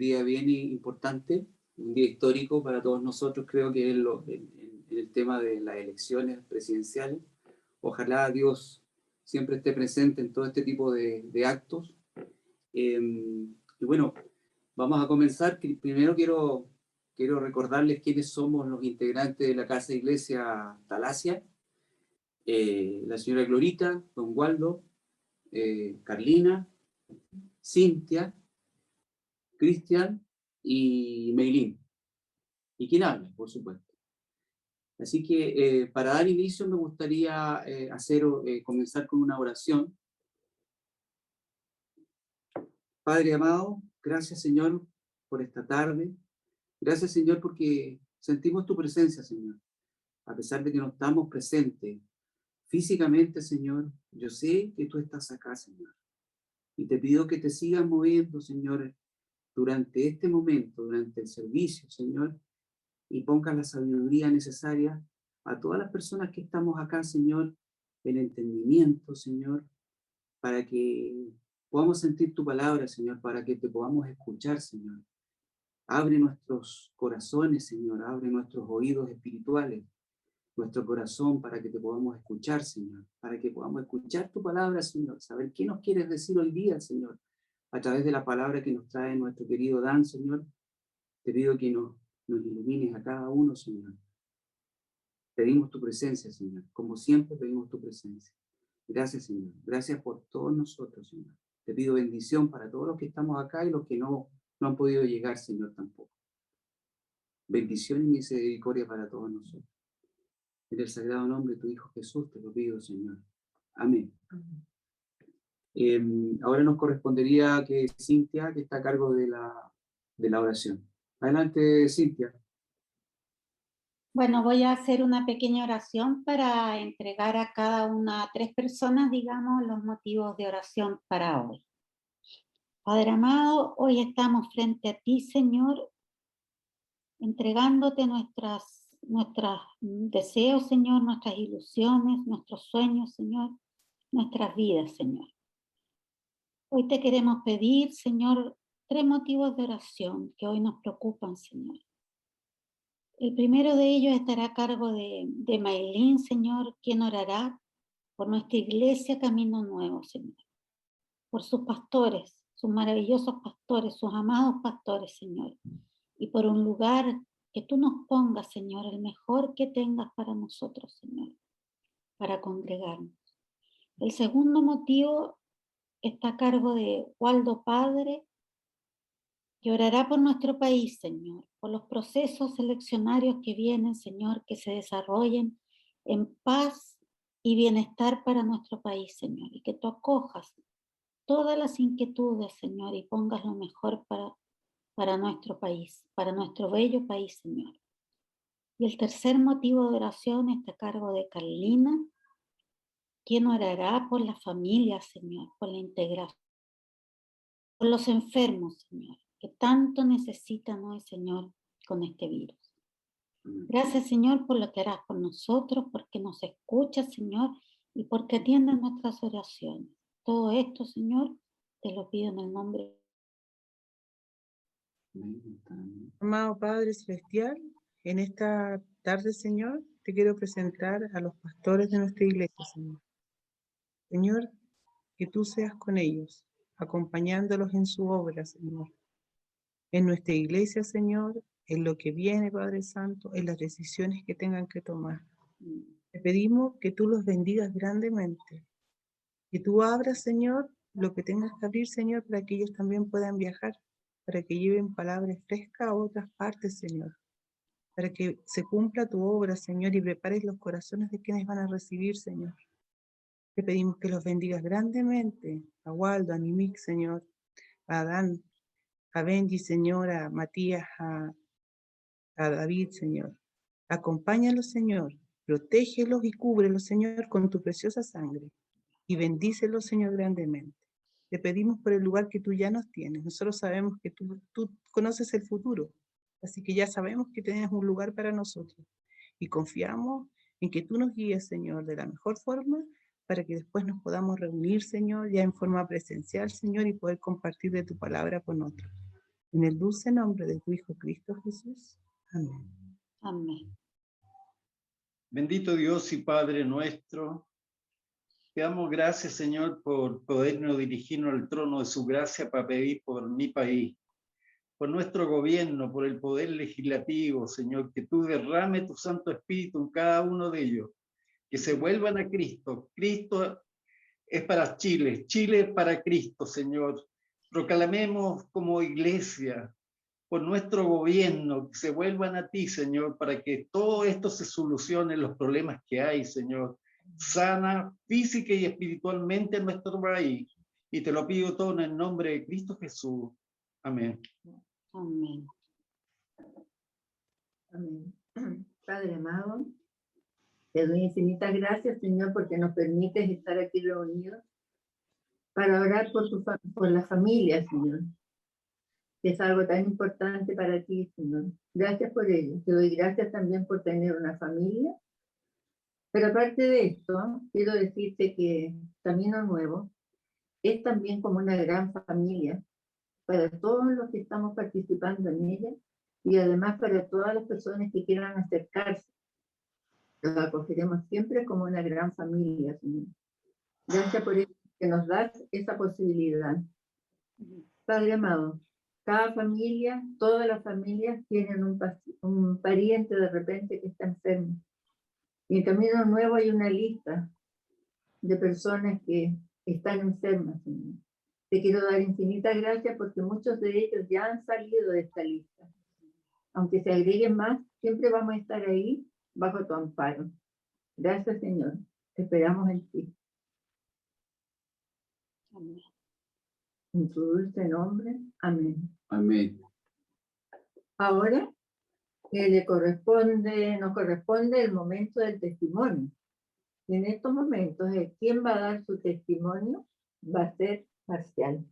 día bien importante, un día histórico para todos nosotros, creo que en el tema de las elecciones presidenciales. Ojalá Dios siempre esté presente en todo este tipo de actos. Y bueno, vamos a comenzar. Primero quiero recordarles quiénes somos los integrantes de la Casa Iglesia Talasia. La señora Glorita, don Waldo, Carlina, Cintia, Cristian y Meilín. Y quien habla, por supuesto. Así que para dar inicio me gustaría comenzar con una oración. Padre amado, gracias Señor por esta tarde. Gracias Señor porque sentimos tu presencia, Señor. A pesar de que no estamos presentes físicamente, Señor, yo sé que tú estás acá, Señor. Y te pido que te sigas moviendo, Señor, durante este momento, durante el servicio, Señor, y pongas la sabiduría necesaria a todas las personas que estamos acá, Señor, el entendimiento, Señor, para que podamos sentir tu palabra, Señor, para que te podamos escuchar, Señor. Abre nuestros corazones, Señor, abre nuestros oídos espirituales, nuestro corazón para que te podamos escuchar, Señor, para que podamos escuchar tu palabra, Señor, saber qué nos quieres decir hoy día, Señor, a través de la palabra que nos trae nuestro querido Dan, Señor. Te pido que nos ilumines a cada uno, Señor. Pedimos tu presencia, Señor. Como siempre pedimos tu presencia. Gracias, Señor. Gracias por todos nosotros, Señor. Te pido bendición para todos los que estamos acá y los que no han podido llegar, Señor, tampoco. Bendición y misericordia para todos nosotros. En el sagrado nombre de tu Hijo Jesús te lo pido, Señor. Amén. Ahora nos correspondería que Cintia, que está a cargo de la oración. Adelante, Cintia. Bueno, voy a hacer una pequeña oración para entregar a cada una, a 3 personas, digamos, los motivos de oración para hoy. Padre amado, hoy estamos frente a ti, Señor, entregándote nuestros deseos, Señor, nuestras ilusiones, nuestros sueños, Señor, nuestras vidas, Señor. Hoy te queremos pedir, Señor, 3 motivos de oración que hoy nos preocupan, Señor. El primero de ellos estará a cargo de Maylin, Señor, quien orará por nuestra iglesia Camino Nuevo, Señor. Por sus pastores, sus maravillosos pastores, sus amados pastores, Señor. Y por un lugar que tú nos pongas, Señor, el mejor que tengas para nosotros, Señor, para congregarnos. El segundo motivo está a cargo de Waldo Padre, que orará por nuestro país, Señor, por los procesos eleccionarios que vienen, Señor, que se desarrollen en paz y bienestar para nuestro país, Señor, y que tú acojas todas las inquietudes, Señor, y pongas lo mejor para nuestro país, para nuestro bello país, Señor. Y el tercer motivo de oración está a cargo de Carlina, quien orará por la familia, Señor, por la integración, por los enfermos, Señor, que tanto necesitan hoy, Señor, con este virus. Gracias, Señor, por lo que harás por nosotros, porque nos escuchas, Señor, y porque atiendes nuestras oraciones. Todo esto, Señor, te lo pido en el nombre. Amado Padre Celestial, en esta tarde, Señor, te quiero presentar a los pastores de nuestra iglesia, Señor. Señor, que tú seas con ellos, acompañándolos en su obra, Señor. En nuestra iglesia, Señor, en lo que viene, Padre Santo, en las decisiones que tengan que tomar. Te pedimos que tú los bendigas grandemente, que tú abras, Señor, lo que tengas que abrir, Señor, para que ellos también puedan viajar, para que lleven palabras frescas a otras partes, Señor, para que se cumpla tu obra, Señor, y prepares los corazones de quienes van a recibir, Señor. Te pedimos que los bendigas grandemente, a Waldo, a Nimic, Señor, a Adán, a Benji, Señor, a Matías, a David, Señor. Acompáñalos, Señor, protégelos y cúbrelos, Señor, con tu preciosa sangre, y bendícelos, Señor, grandemente. Te pedimos por el lugar que tú ya nos tienes. Nosotros sabemos que tú conoces el futuro, así que ya sabemos que tienes un lugar para nosotros, y confiamos en que tú nos guíes, Señor, de la mejor forma, para que después nos podamos reunir, Señor, ya en forma presencial, Señor, y poder compartir de tu palabra con otros. En el dulce nombre de tu Hijo Cristo Jesús. Amén. Amén. Bendito Dios y Padre nuestro, te damos gracias, Señor, por podernos dirigirnos al trono de su gracia para pedir por mi país, por nuestro gobierno, por el poder legislativo, Señor, que tú derrame tu Santo Espíritu en cada uno de ellos, que se vuelvan a Cristo. Cristo es para Chile, Chile es para Cristo, Señor. Proclamemos como iglesia por nuestro gobierno, que se vuelvan a ti, Señor, para que todo esto se solucione, los problemas que hay, Señor. Sana física y espiritualmente en nuestro país. Y te lo pido todo en el nombre de Cristo Jesús. Amén. Amén. Amén. Padre amado, te doy infinitas gracias, Señor, porque nos permites estar aquí reunidos para orar por la familia, Señor, que es algo tan importante para ti, Señor. Gracias por ello. Te doy gracias también por tener una familia. Pero aparte de esto, quiero decirte que Camino Nuevo es también como una gran familia para todos los que estamos participando en ella y además para todas las personas que quieran acercarse. Los acogeremos siempre como una gran familia, Señor. Gracias por eso, que nos das esa posibilidad. Padre amado, cada familia, todas las familias tienen un pariente de repente que está enfermo. Y en Camino Nuevo hay una lista de personas que están enfermas, Señor. Te quiero dar infinitas gracias porque muchos de ellos ya han salido de esta lista. Aunque se agreguen más, siempre vamos a estar ahí bajo tu amparo. Gracias, Señor. Te esperamos en ti. Amén. En tu dulce nombre. Amén. Amén. Ahora nos corresponde el momento del testimonio. Y en estos momentos, ¿quién va a dar su testimonio? Va a ser Marcial,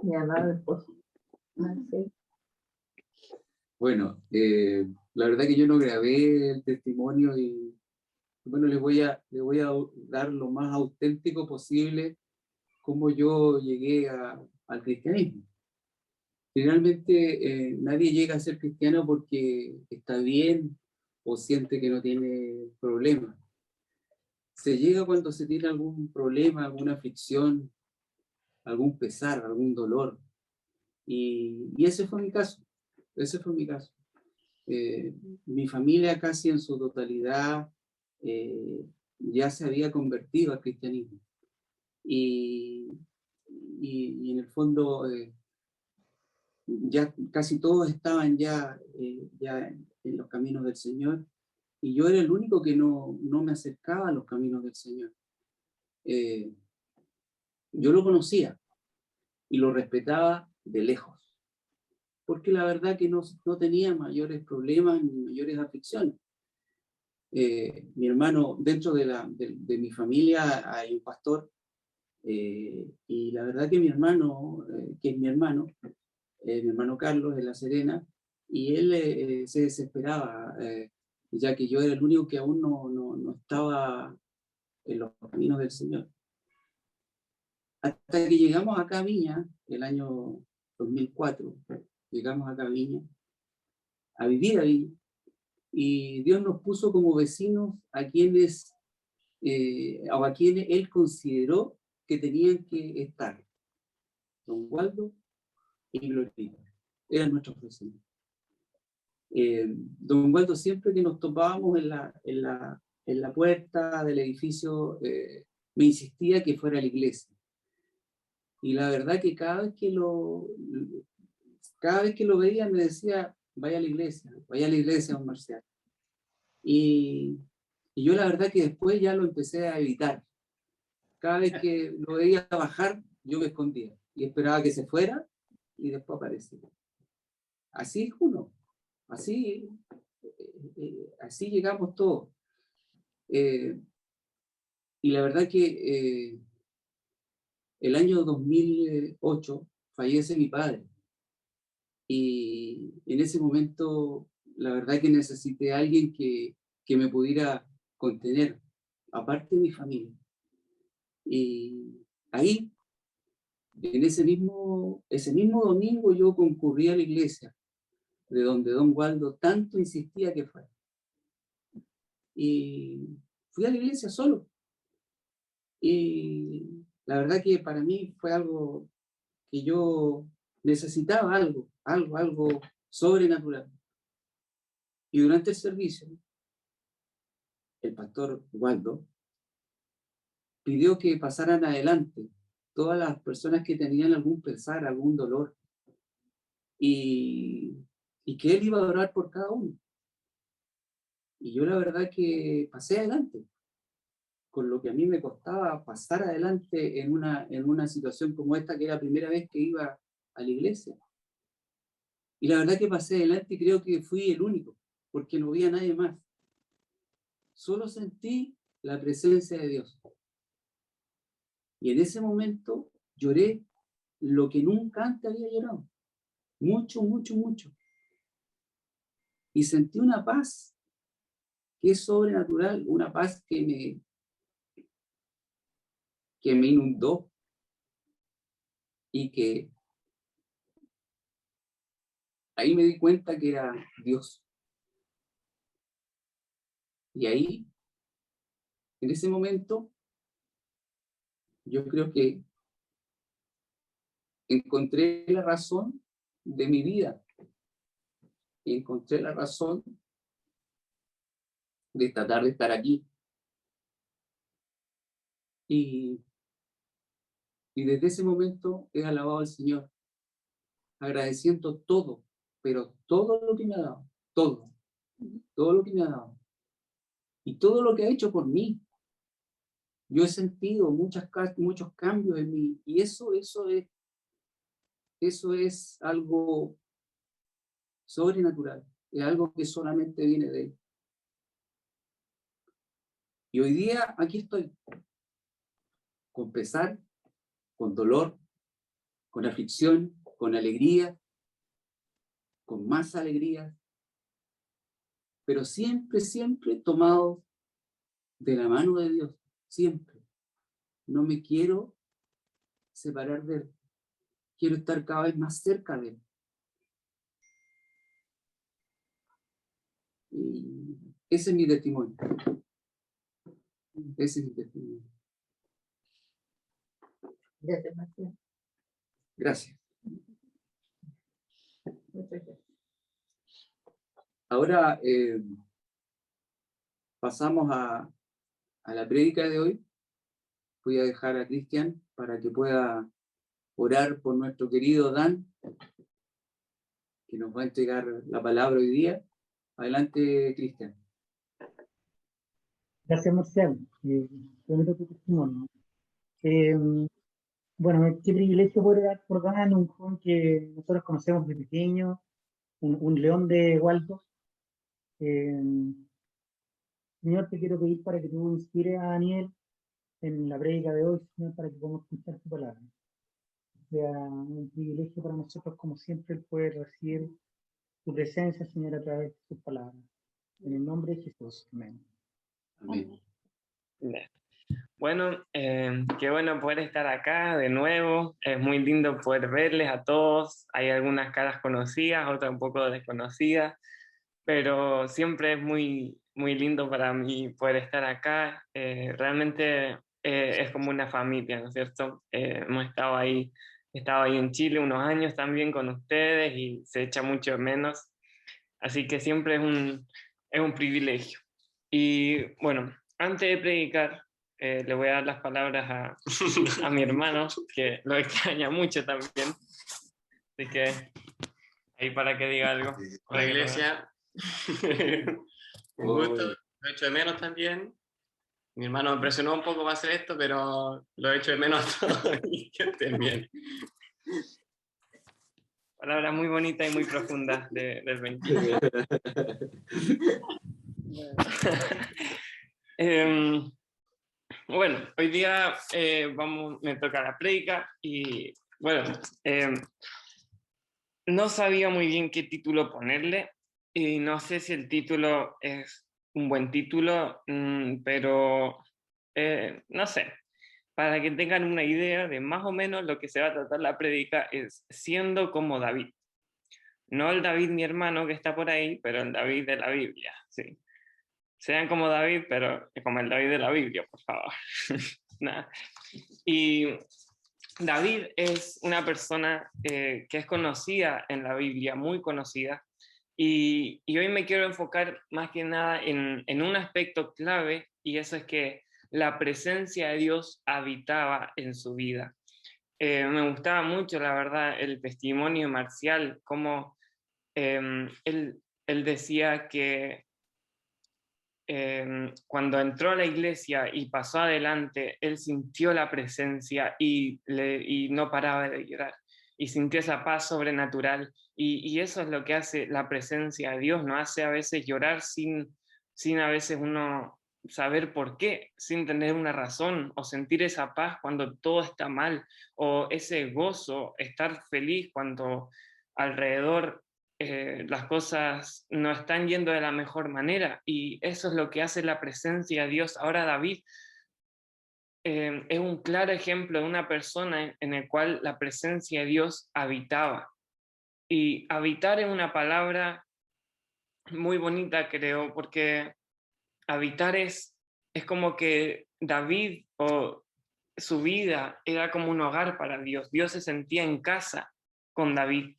mi amado esposo. Marcial. Bueno, la verdad que yo no grabé el testimonio y bueno, les voy a dar lo más auténtico posible cómo yo llegué al cristianismo. Generalmente nadie llega a ser cristiano porque está bien o siente que no tiene problemas. Se llega cuando se tiene algún problema, alguna aflicción, algún pesar, algún dolor. Y ese fue mi caso. Ese fue mi caso. Mi familia casi en su totalidad ya se había convertido al cristianismo. Y en el fondo ya casi todos estaban ya en los caminos del Señor. Y yo era el único que no me acercaba a los caminos del Señor. Yo lo conocía y lo respetaba de lejos, porque la verdad que no tenía mayores problemas ni mayores aflicciones. Mi hermano, dentro de mi familia hay un pastor, y la verdad que mi hermano, que es mi hermano Carlos de La Serena, y él se desesperaba, ya que yo era el único que aún no estaba en los caminos del Señor. Hasta que llegamos acá a Viña, el año 2004, llegamos acá a Viña, a vivir a Viña, y Dios nos puso como vecinos a quienes, o a quienes Él consideró que tenían que estar. Don Waldo y Glorita, eran nuestros vecinos. Don Waldo, siempre que nos topábamos en la puerta del edificio, me insistía que fuera a la iglesia. Y la verdad que cada vez que lo veía me decía, vaya a la iglesia, don Marcial. Y yo la verdad que después ya lo empecé a evitar. Cada vez que lo veía bajar, yo me escondía y esperaba que se fuera y después aparecía. Así es uno, así llegamos todos. Y la verdad que el año 2008 fallece mi padre. Y en ese momento, la verdad que necesité a alguien que me pudiera contener, aparte de mi familia. Y ahí En ese mismo domingo yo concurrí a la iglesia, de donde don Waldo tanto insistía que fuera. Y fui a la iglesia solo. Y la verdad que para mí fue algo que yo necesitaba, algo sobrenatural. Y durante el servicio, el pastor Waldo pidió que pasaran adelante todas las personas que tenían algún pesar, algún dolor, y que él iba a orar por cada uno. Y yo la verdad que pasé adelante, con lo que a mí me costaba pasar adelante en una situación como esta, que era la primera vez que iba a la iglesia. Y la verdad que pasé adelante y creo que fui el único, porque no había nadie más. Solo sentí la presencia de Dios. Y en ese momento lloré lo que nunca antes había llorado. Mucho, mucho, mucho. Y sentí una paz que es sobrenatural, una paz que me inundó y que ahí me di cuenta que era Dios. Y ahí, en ese momento, yo creo que encontré la razón de mi vida. Y encontré la razón de tratar de estar aquí. Y desde ese momento he alabado al Señor, agradeciendo todo, pero todo lo que me ha dado, todo lo que me ha dado. Y todo lo que ha hecho por mí. Yo he sentido muchos cambios en mí, y eso es algo sobrenatural, es algo que solamente viene de Él. Y hoy día aquí estoy, con pesar, con dolor, con aflicción, con alegría, con más alegría, pero siempre, siempre tomado de la mano de Dios, siempre. No me quiero separar de Él, quiero estar cada vez más cerca de Él. Y ese es mi testimonio. Ese es mi testimonio. Gracias, Martín. Gracias. Muchas gracias. Ahora pasamos a la prédica de hoy. Voy a dejar a Cristian para que pueda orar por nuestro querido Dan, que nos va a entregar la palabra hoy día. Adelante, Cristian. Gracias, Marcial. Tremendo tu testimonio. Bueno, qué privilegio poder dar por Dan, un joven que nosotros conocemos desde pequeño, un león de Waldo. Señor, te quiero pedir para que tú inspires a Daniel en la prédica de hoy, Señor, para que podamos escuchar tu palabra. Sea un privilegio para nosotros, como siempre, el poder recibir tu presencia, Señor, a través de tus palabras. En el nombre de Jesús. Amén. Amén. Bueno, qué bueno poder estar acá de nuevo. Es muy lindo poder verles a todos. Hay algunas caras conocidas, otras un poco desconocidas, pero siempre es muy, muy lindo para mí poder estar acá. Realmente es como una familia, ¿no es cierto? Hemos estado ahí, he estado ahí en Chile unos años también con ustedes y se echa mucho de menos. Así que siempre es un privilegio. Y bueno, antes de predicar, le voy a dar las palabras a mi hermano, que lo extraña mucho también. Así que ahí para que diga algo. Hola, iglesia. Un gusto, lo echo de menos también. Mi hermano me presionó un poco para hacer esto, pero lo echo de menos a todos y que estén bien. Palabras muy bonitas y muy profundas del 20. Bueno, hoy día me toca la prédica y bueno, no sabía muy bien qué título ponerle y no sé si el título es un buen título, pero no sé. para que tengan una idea de más o menos lo que se va a tratar la prédica, es siendo como David. No el David mi hermano que está por ahí, pero el David de la Biblia, sí. Sean como David, pero como el David de la Biblia, por favor. Nada. Y David es una persona que es conocida en la Biblia, muy conocida, y hoy me quiero enfocar más que nada en un aspecto clave, y eso es que la presencia de Dios habitaba en su vida. Me gustaba mucho, la verdad, el testimonio de Marcial, cómo él decía que cuando entró a la iglesia y pasó adelante, él sintió la presencia y no paraba de llorar. Y sintió esa paz sobrenatural. Y eso es lo que hace la presencia de Dios, nos hace a veces llorar sin a veces uno saber por qué, sin tener una razón, o sentir esa paz cuando todo está mal, o ese gozo, estar feliz cuando alrededor las cosas no están yendo de la mejor manera, y eso es lo que hace la presencia de Dios. Ahora David es un claro ejemplo de una persona en el cual la presencia de Dios habitaba, y habitar es una palabra muy bonita, creo, porque habitar es como que David o su vida era como un hogar para Dios. Dios se sentía en casa con David.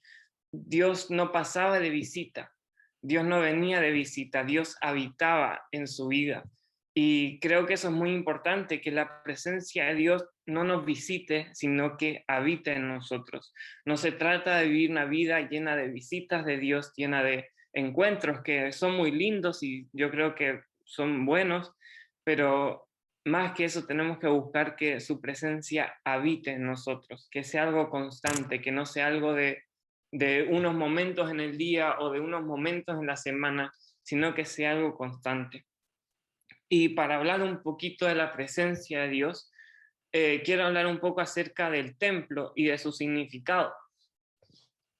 Dios no pasaba de visita, Dios no venía de visita, Dios habitaba en su vida. Y creo que eso es muy importante, que la presencia de Dios no nos visite, sino que habite en nosotros. No se trata de vivir una vida llena de visitas de Dios, llena de encuentros que son muy lindos y yo creo que son buenos, pero más que eso tenemos que buscar que su presencia habite en nosotros, que sea algo constante, que no sea algo de unos momentos en el día o de unos momentos en la semana, sino que sea algo constante. Y para hablar un poquito de la presencia de Dios, quiero hablar un poco acerca del templo y de su significado.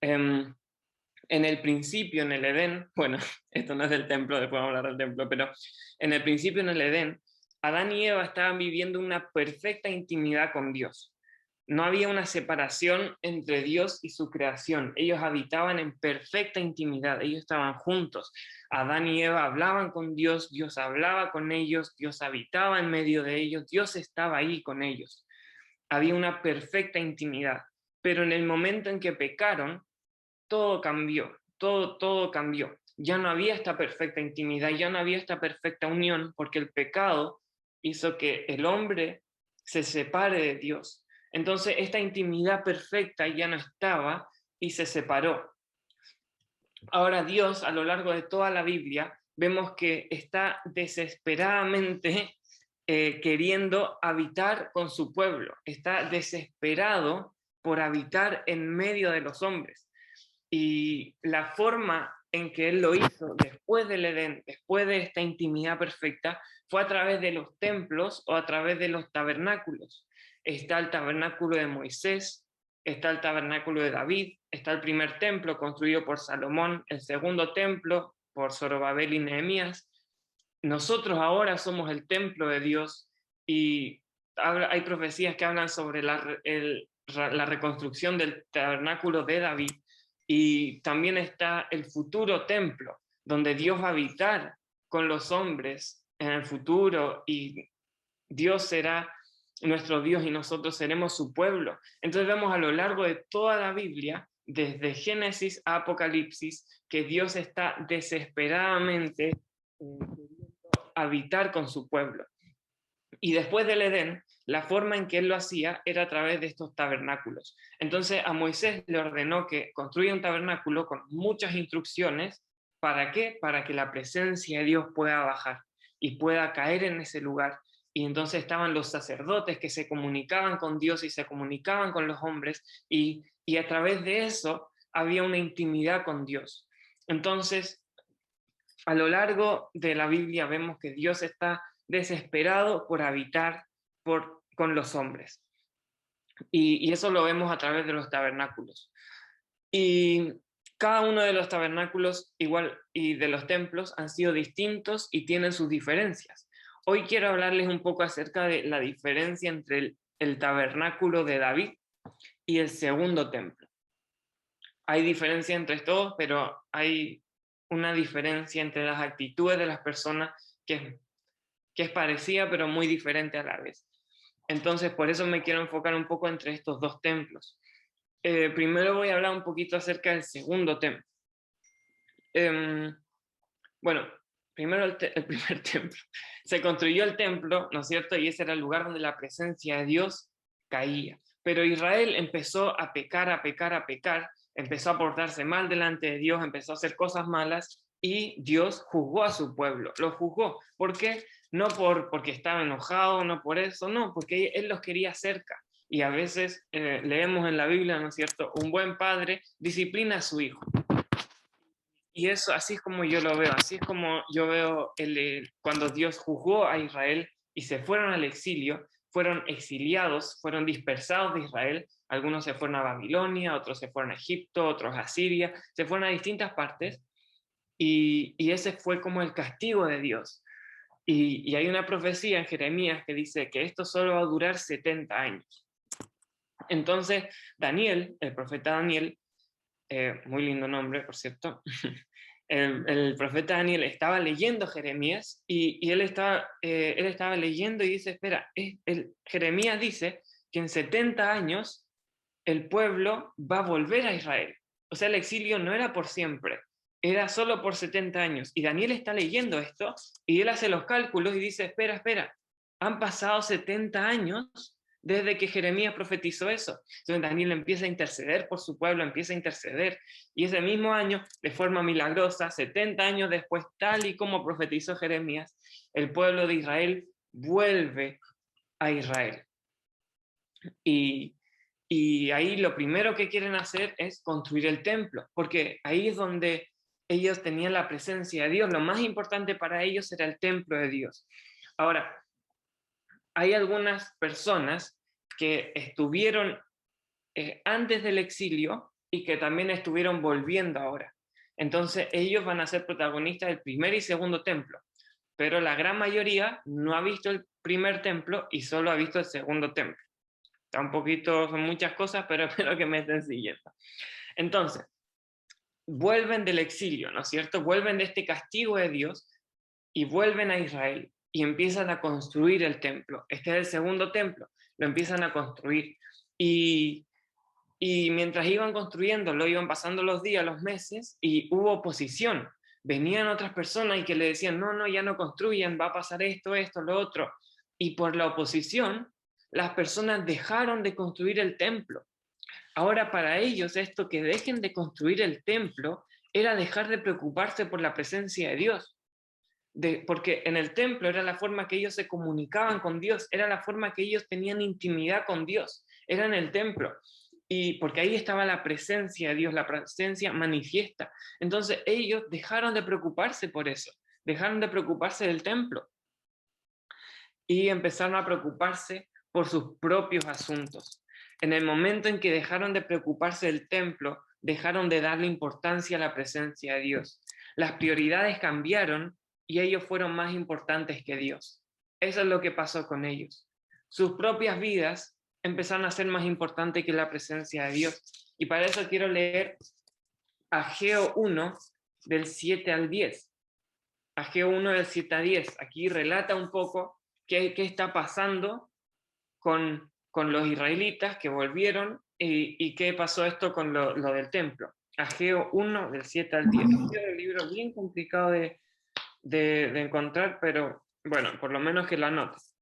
En el principio, en el Edén, bueno, esto no es del templo, después vamos a hablar del templo, pero en el principio, en el Edén, Adán y Eva estaban viviendo una perfecta intimidad con Dios. No había una separación entre Dios y su creación. Ellos habitaban en perfecta intimidad, ellos estaban juntos. Adán y Eva hablaban con Dios, Dios hablaba con ellos, Dios habitaba en medio de ellos, Dios estaba ahí con ellos. Había una perfecta intimidad. Pero en el momento en que pecaron, todo cambió, todo cambió. Ya no había esta perfecta intimidad, ya no había esta perfecta unión, porque el pecado hizo que el hombre se separe de Dios. Entonces esta intimidad perfecta ya no estaba y se separó. Ahora Dios, a lo largo de toda la Biblia, vemos que está desesperadamente queriendo habitar con su pueblo. Está desesperado por habitar en medio de los hombres. Y la forma en que él lo hizo después del Edén, después de esta intimidad perfecta, fue a través de los templos o a través de los tabernáculos. Está el tabernáculo de Moisés, está el tabernáculo de David, está el primer templo construido por Salomón, el segundo templo por Zorobabel y Nehemías. Nosotros ahora somos el templo de Dios, y hay profecías que hablan sobre la reconstrucción del tabernáculo de David, y también está el futuro templo, donde Dios va a habitar con los hombres en el futuro, y Dios será nuestro Dios y nosotros seremos su pueblo. Entonces vemos a lo largo de toda la Biblia, desde Génesis a Apocalipsis, que Dios está desesperadamente queriendo habitar con su pueblo. Y después del Edén, la forma en que él lo hacía era a través de estos tabernáculos. Entonces a Moisés le ordenó que construya un tabernáculo con muchas instrucciones. ¿Para qué? Para que la presencia de Dios pueda bajar y pueda caer en ese lugar. Y entonces estaban los sacerdotes que se comunicaban con Dios y se comunicaban con los hombres, y a través de eso había una intimidad con Dios. Entonces, a lo largo de la Biblia vemos que Dios está desesperado por habitar con los hombres. Y eso lo vemos a través de los tabernáculos. Y cada uno de los tabernáculos igual y de los templos han sido distintos y tienen sus diferencias. Hoy quiero hablarles un poco acerca de la diferencia entre el tabernáculo de David y el segundo templo. Hay diferencia entre estos, pero hay una diferencia entre las actitudes de las personas que es parecida, pero muy diferente a la vez. Entonces, por eso me quiero enfocar un poco entre estos dos templos. Primero voy a hablar un poquito acerca del segundo templo. Bueno, primero el primer templo. Se construyó el templo, ¿no es cierto? Y ese era el lugar donde la presencia de Dios caía. Pero Israel empezó a pecar, empezó a portarse mal delante de Dios, empezó a hacer cosas malas, y Dios juzgó a su pueblo. Lo juzgó. ¿Por qué? No porque estaba enojado, no por eso, no, porque Él los quería cerca. Y a veces leemos en la Biblia, ¿no es cierto? Un buen padre disciplina a su hijo. Y eso, así es como yo lo veo, así es como yo veo cuando Dios juzgó a Israel y se fueron al exilio, fueron exiliados, fueron dispersados de Israel. Algunos se fueron a Babilonia, otros se fueron a Egipto, otros a Siria, se fueron a distintas partes, y ese fue como el castigo de Dios. Y hay una profecía en Jeremías que dice que esto solo va a durar 70 años. Entonces Daniel, el profeta Daniel, muy lindo nombre, por cierto, el profeta Daniel estaba leyendo Jeremías, y él estaba leyendo y dice, espera, Jeremías dice que en 70 años el pueblo va a volver a Israel. O sea, el exilio no era por siempre, era solo por 70 años. Y Daniel está leyendo esto, y él hace los cálculos y dice, espera, han pasado 70 años desde que Jeremías profetizó eso. Entonces Daniel empieza a interceder por su pueblo, empieza a interceder, y ese mismo año, de forma milagrosa, 70 años después, tal y como profetizó Jeremías, el pueblo de Israel vuelve a Israel. Y ahí lo primero que quieren hacer es construir el templo, porque ahí es donde ellos tenían la presencia de Dios. Lo más importante para ellos era el templo de Dios. Ahora, hay algunas personas que estuvieron antes del exilio y que también estuvieron volviendo ahora. Entonces ellos van a ser protagonistas del primer y segundo templo, pero la gran mayoría no ha visto el primer templo y solo ha visto el segundo templo. Está un poquito, son muchas cosas, pero espero que me estén siguiendo. Entonces, vuelven del exilio, ¿no es cierto? Vuelven de este castigo de Dios y vuelven a Israel y empiezan a construir el templo. Este es el segundo templo, lo empiezan a construir. Y mientras iban construyendo, lo iban pasando los días, los meses, y hubo oposición. Venían otras personas y que le decían, no, ya no construyan, va a pasar esto, lo otro. Y por la oposición, las personas dejaron de construir el templo. Ahora para ellos esto que dejen de construir el templo era dejar de preocuparse por la presencia de Dios. Porque en el templo era la forma que ellos se comunicaban con Dios, era la forma que ellos tenían intimidad con Dios, era en el templo. Y porque ahí estaba la presencia de Dios, la presencia manifiesta. Entonces ellos dejaron de preocuparse por eso, dejaron de preocuparse del templo y empezaron a preocuparse por sus propios asuntos. En el momento en que dejaron de preocuparse del templo, dejaron de darle importancia a la presencia de Dios. Las prioridades cambiaron y ellos fueron más importantes que Dios. Eso es lo que pasó con ellos. Sus propias vidas empezaron a ser más importantes que la presencia de Dios. Y para eso quiero leer Ageo 1, del 7 al 10. Ageo 1, del 7 al 10. Aquí relata un poco qué está pasando con los israelitas que volvieron y qué pasó esto con lo del templo. Ageo 1, del 7 al 10. Es un libro bien complicado de encontrar, pero bueno, por lo menos que lo anotes.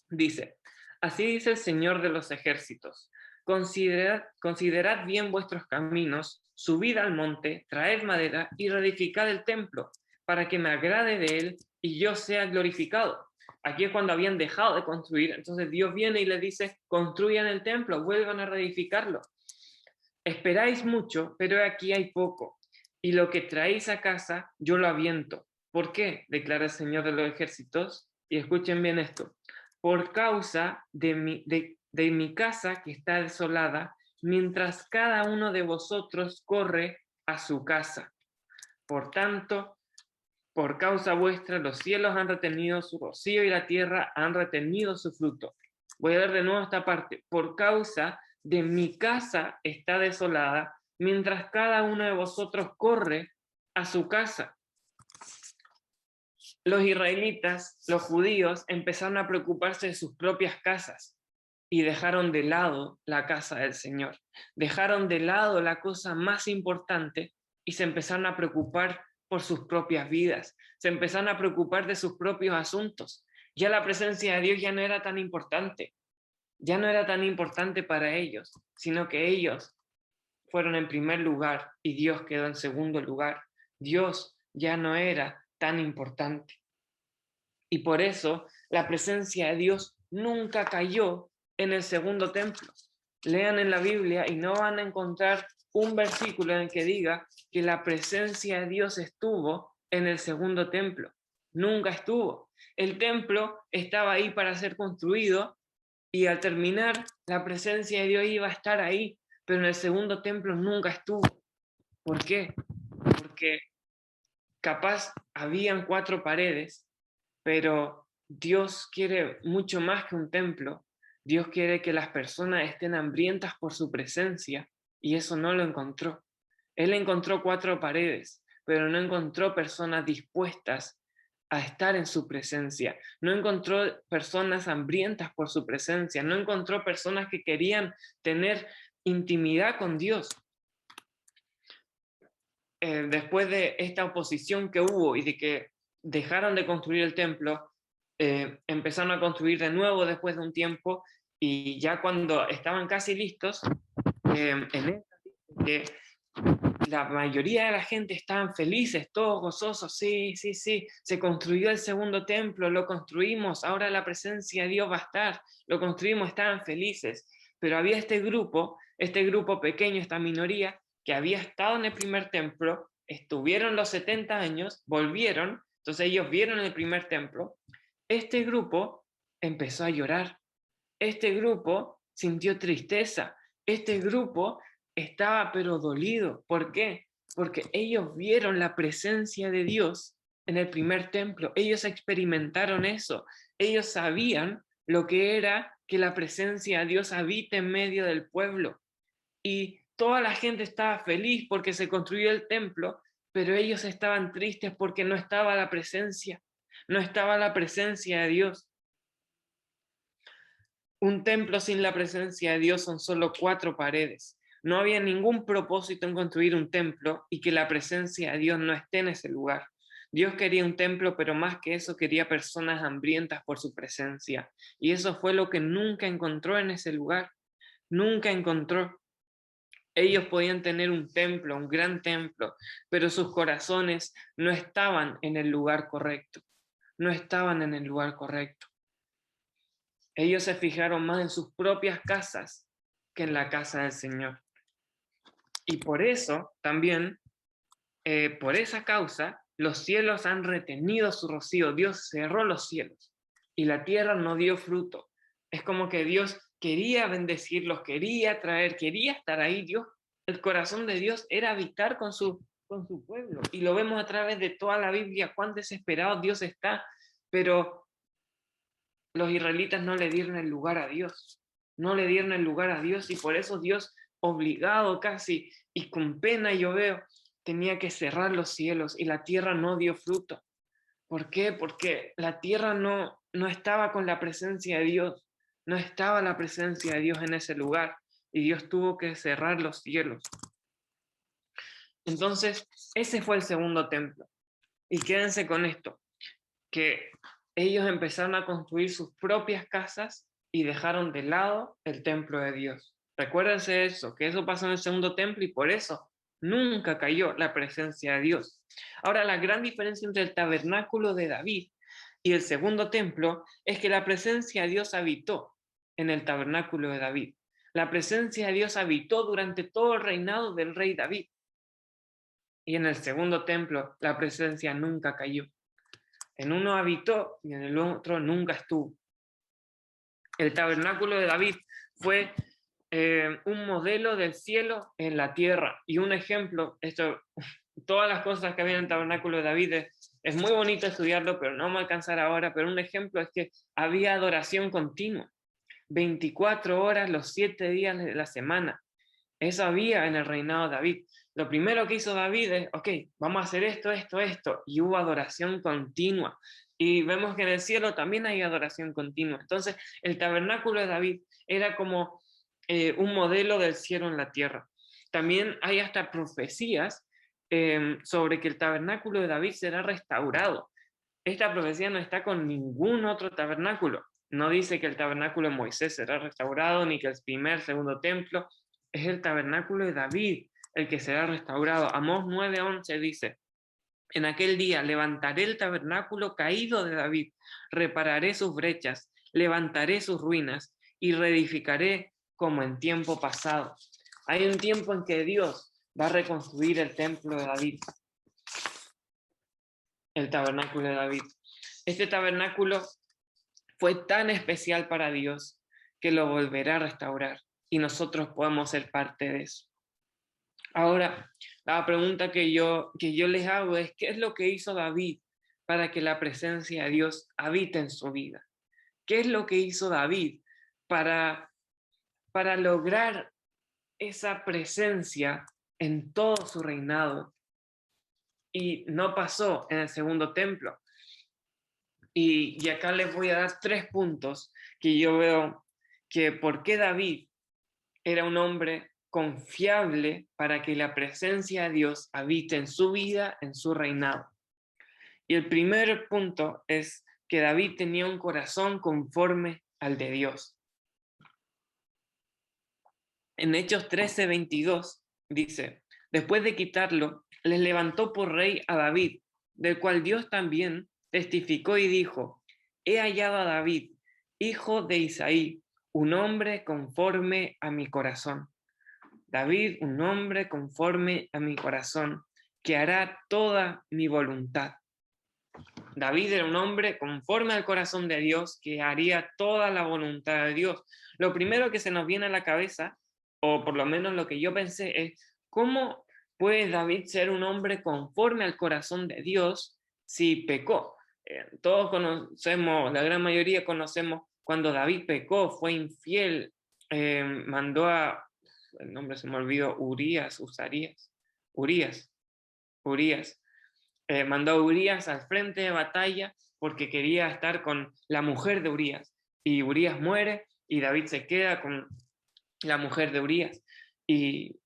Dice, así dice el Señor de los ejércitos, considerad bien vuestros caminos, subid al monte, traed madera y reedificad el templo, para que me agrade de él y yo sea glorificado. Aquí es cuando habían dejado de construir, entonces Dios viene y les dice, construyan el templo, vuelvan a reedificarlo. Esperáis mucho, pero aquí hay poco, y lo que traéis a casa yo lo aviento. ¿Por qué? Declara el Señor de los ejércitos, y escuchen bien esto, por causa de mi casa que está desolada, mientras cada uno de vosotros corre a su casa. Por tanto, por causa vuestra, los cielos han retenido su rocío y la tierra han retenido su fruto. Voy a leer de nuevo esta parte. Por causa de mi casa está desolada, mientras cada uno de vosotros corre a su casa. Los israelitas, los judíos, empezaron a preocuparse de sus propias casas y dejaron de lado la casa del Señor. Dejaron de lado la cosa más importante y se empezaron a preocupar por sus propias vidas. Se empezaron a preocupar de sus propios asuntos. Ya la presencia de Dios ya no era tan importante. Ya no era tan importante para ellos, sino que ellos fueron en primer lugar y Dios quedó en segundo lugar. Dios ya no era tan importante. Y por eso la presencia de Dios nunca cayó en el segundo templo. Lean en la Biblia y no van a encontrar un versículo en el que diga que la presencia de Dios estuvo en el segundo templo. Nunca estuvo. El templo estaba ahí para ser construido y al terminar la presencia de Dios iba a estar ahí, pero en el segundo templo nunca estuvo. ¿Por qué? Porque capaz habían 4 paredes, pero Dios quiere mucho más que un templo. Dios quiere que las personas estén hambrientas por su presencia y eso no lo encontró. Él encontró 4 paredes, pero no encontró personas dispuestas a estar en su presencia. No encontró personas hambrientas por su presencia. No encontró personas que querían tener intimidad con Dios. Después de esta oposición que hubo y de que dejaron de construir el templo, empezaron a construir de nuevo después de un tiempo y ya cuando estaban casi listos, la mayoría de la gente estaban felices, todos gozosos, sí, se construyó el segundo templo, lo construimos, ahora la presencia de Dios va a estar, lo construimos, estaban felices, pero había este grupo pequeño, esta minoría, que había estado en el primer templo, estuvieron los 70 años, volvieron, entonces ellos vieron el primer templo, este grupo empezó a llorar, este grupo sintió tristeza, este grupo estaba pero dolido. ¿Por qué? Porque ellos vieron la presencia de Dios en el primer templo, ellos experimentaron eso, ellos sabían lo que era que la presencia de Dios habita en medio del pueblo y toda la gente estaba feliz porque se construyó el templo, pero ellos estaban tristes porque no estaba la presencia, no estaba la presencia de Dios. Un templo sin la presencia de Dios son solo 4 paredes. No había ningún propósito en construir un templo y que la presencia de Dios no esté en ese lugar. Dios quería un templo, pero más que eso quería personas hambrientas por su presencia. Y eso fue lo que nunca encontró en ese lugar. Nunca encontró. Ellos podían tener un templo, un gran templo, pero sus corazones no estaban en el lugar correcto. No estaban en el lugar correcto. Ellos se fijaron más en sus propias casas que en la casa del Señor. Y por eso también, por esa causa, los cielos han retenido su rocío. Dios cerró los cielos y la tierra no dio fruto. Es como que Dios quería bendecirlos, quería traer, quería estar ahí. Dios, el corazón de Dios era habitar con su pueblo. Y lo vemos a través de toda la Biblia, cuán desesperado Dios está. Pero los israelitas no le dieron el lugar a Dios. No le dieron el lugar a Dios y por eso Dios, obligado casi y con pena yo veo, tenía que cerrar los cielos y la tierra no dio fruto. ¿Por qué? Porque la tierra no estaba con la presencia de Dios. No estaba la presencia de Dios en ese lugar y Dios tuvo que cerrar los cielos. Entonces, ese fue el segundo templo. Y quédense con esto, que ellos empezaron a construir sus propias casas y dejaron de lado el templo de Dios. Recuérdense eso, que eso pasó en el segundo templo y por eso nunca cayó la presencia de Dios. Ahora, la gran diferencia entre el tabernáculo de David y el segundo templo es que la presencia de Dios habitó en el tabernáculo de David. La presencia de Dios habitó durante todo el reinado del rey David. Y en el segundo templo la presencia nunca cayó. En uno habitó y en el otro nunca estuvo. El tabernáculo de David fue un modelo del cielo en la tierra y un ejemplo. Todas las cosas que había en el tabernáculo de David es muy bonito estudiarlo, pero no me alcanzará ahora. Pero un ejemplo es que había adoración continua. 24 horas los 7 días de la semana. Eso había en el reinado de David. Lo primero que hizo David es, ok, vamos a hacer esto, esto, esto. Y hubo adoración continua. Y vemos que en el cielo también hay adoración continua. Entonces, el tabernáculo de David era como un modelo del cielo en la tierra. También hay hasta profecías sobre que el tabernáculo de David será restaurado. Esta profecía no está con ningún otro tabernáculo. No dice que el tabernáculo de Moisés será restaurado, ni que el primer, segundo templo. Es el tabernáculo de David el que será restaurado. Amós 9:11 dice, en aquel día levantaré el tabernáculo caído de David, repararé sus brechas, levantaré sus ruinas y reedificaré como en tiempo pasado. Hay un tiempo en que Dios va a reconstruir el templo de David, el tabernáculo de David. Este tabernáculo fue tan especial para Dios que lo volverá a restaurar y nosotros podemos ser parte de eso. Ahora, la pregunta que yo les hago es, ¿qué es lo que hizo David para que la presencia de Dios habite en su vida? ¿Qué es lo que hizo David para lograr esa presencia en todo su reinado? Y no pasó en el segundo templo. Y acá les voy a dar 3 puntos que yo veo que por qué David era un hombre confiable para que la presencia de Dios habite en su vida, en su reinado. Y el primer punto es que David tenía un corazón conforme al de Dios. En Hechos 13:22 dice, después de quitarlo, les levantó por rey a David, del cual Dios también testificó y dijo, he hallado a David, hijo de Isaí, un hombre conforme a mi corazón. David, un hombre conforme a mi corazón, que hará toda mi voluntad. David era un hombre conforme al corazón de Dios, que haría toda la voluntad de Dios. Lo primero que se nos viene a la cabeza, o por lo menos lo que yo pensé, es ¿cómo puede David ser un hombre conforme al corazón de Dios si pecó? Todos conocemos, la gran mayoría conocemos cuando David pecó, fue infiel, mandó a, el nombre se me olvidó, Urías, mandó a Urías al frente de batalla porque quería estar con la mujer de Urías, y Urías muere y David se queda con la mujer de Urías y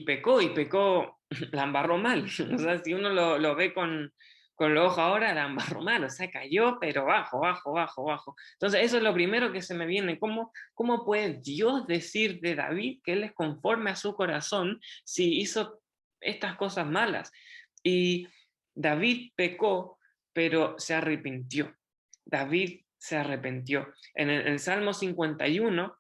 pecó, la embarró mal. O sea, si uno lo ve con los ojos ahora, la embarró mal, o sea, cayó, pero bajo. Entonces, eso es lo primero que se me viene. ¿Cómo puede Dios decir de David que él es conforme a su corazón si hizo estas cosas malas? Y David pecó, pero se arrepintió. David se arrepintió. En el Salmo 51,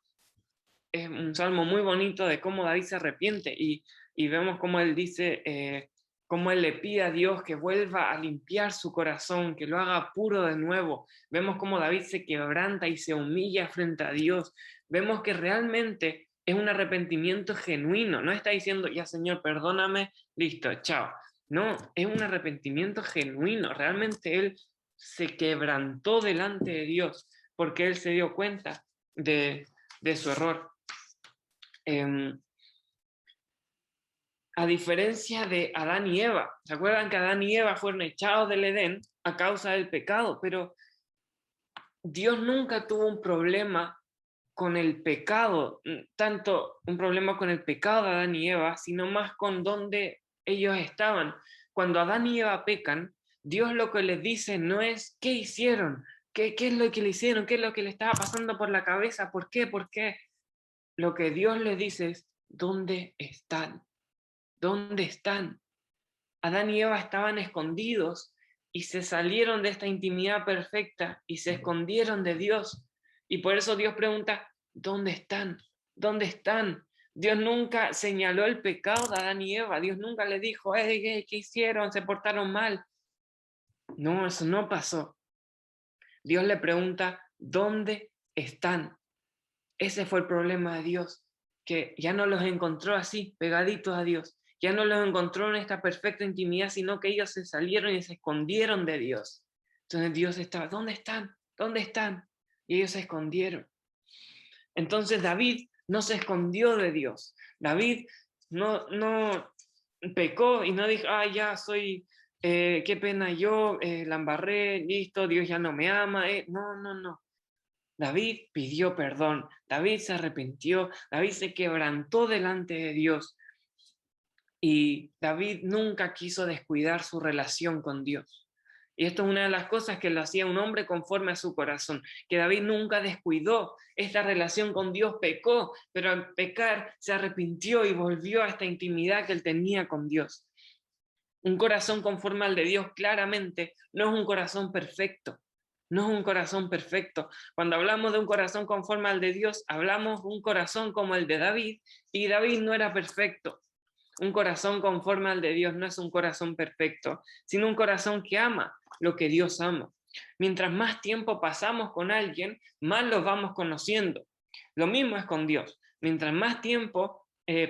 es un salmo muy bonito de cómo David se arrepiente y vemos cómo él dice, cómo él le pide a Dios que vuelva a limpiar su corazón, que lo haga puro de nuevo. Vemos cómo David se quebranta y se humilla frente a Dios. Vemos que realmente es un arrepentimiento genuino. No está diciendo, ya Señor, perdóname, listo, chao. No, es un arrepentimiento genuino. Realmente él se quebrantó delante de Dios porque él se dio cuenta de su error. A diferencia de Adán y Eva, ¿se acuerdan que Adán y Eva fueron echados del Edén a causa del pecado? Pero Dios nunca tuvo un problema con el pecado, tanto un problema con el pecado de Adán y Eva, sino más con dónde ellos estaban. Cuando Adán y Eva pecan, Dios lo que les dice no es ¿qué hicieron? ¿Qué es lo que le hicieron? ¿Qué es lo que le estaba pasando por la cabeza? ¿Por qué? Lo que Dios les dice es ¿dónde están? ¿Dónde están? Adán y Eva estaban escondidos y se salieron de esta intimidad perfecta y se escondieron de Dios. Y por eso Dios pregunta, ¿dónde están? ¿Dónde están? Dios nunca señaló el pecado de Adán y Eva. Dios nunca les dijo, ¿qué hicieron? ¿Se portaron mal? No, eso no pasó. Dios le pregunta, ¿dónde están? Ese fue el problema de Dios, que ya no los encontró así, pegaditos a Dios. Ya no los encontró en esta perfecta intimidad, sino que ellos se salieron y se escondieron de Dios. Entonces Dios estaba, ¿dónde están? ¿Dónde están? Y ellos se escondieron. Entonces David no se escondió de Dios. David no pecó y no dijo, ya soy, qué pena yo, la embarré, listo, Dios ya no me ama. No. David pidió perdón, David se arrepintió, David se quebrantó delante de Dios y David nunca quiso descuidar su relación con Dios. Y esto es una de las cosas que lo hacía un hombre conforme a su corazón, que David nunca descuidó esta relación con Dios, pecó, pero al pecar se arrepintió y volvió a esta intimidad que él tenía con Dios. Un corazón conforme al de Dios claramente no es un corazón perfecto. No es un corazón perfecto. Cuando hablamos de un corazón conforme al de Dios, hablamos de un corazón como el de David, y David no era perfecto. Un corazón conforme al de Dios no es un corazón perfecto, sino un corazón que ama lo que Dios ama. Mientras más tiempo pasamos con alguien, más los vamos conociendo. Lo mismo es con Dios. Mientras más tiempo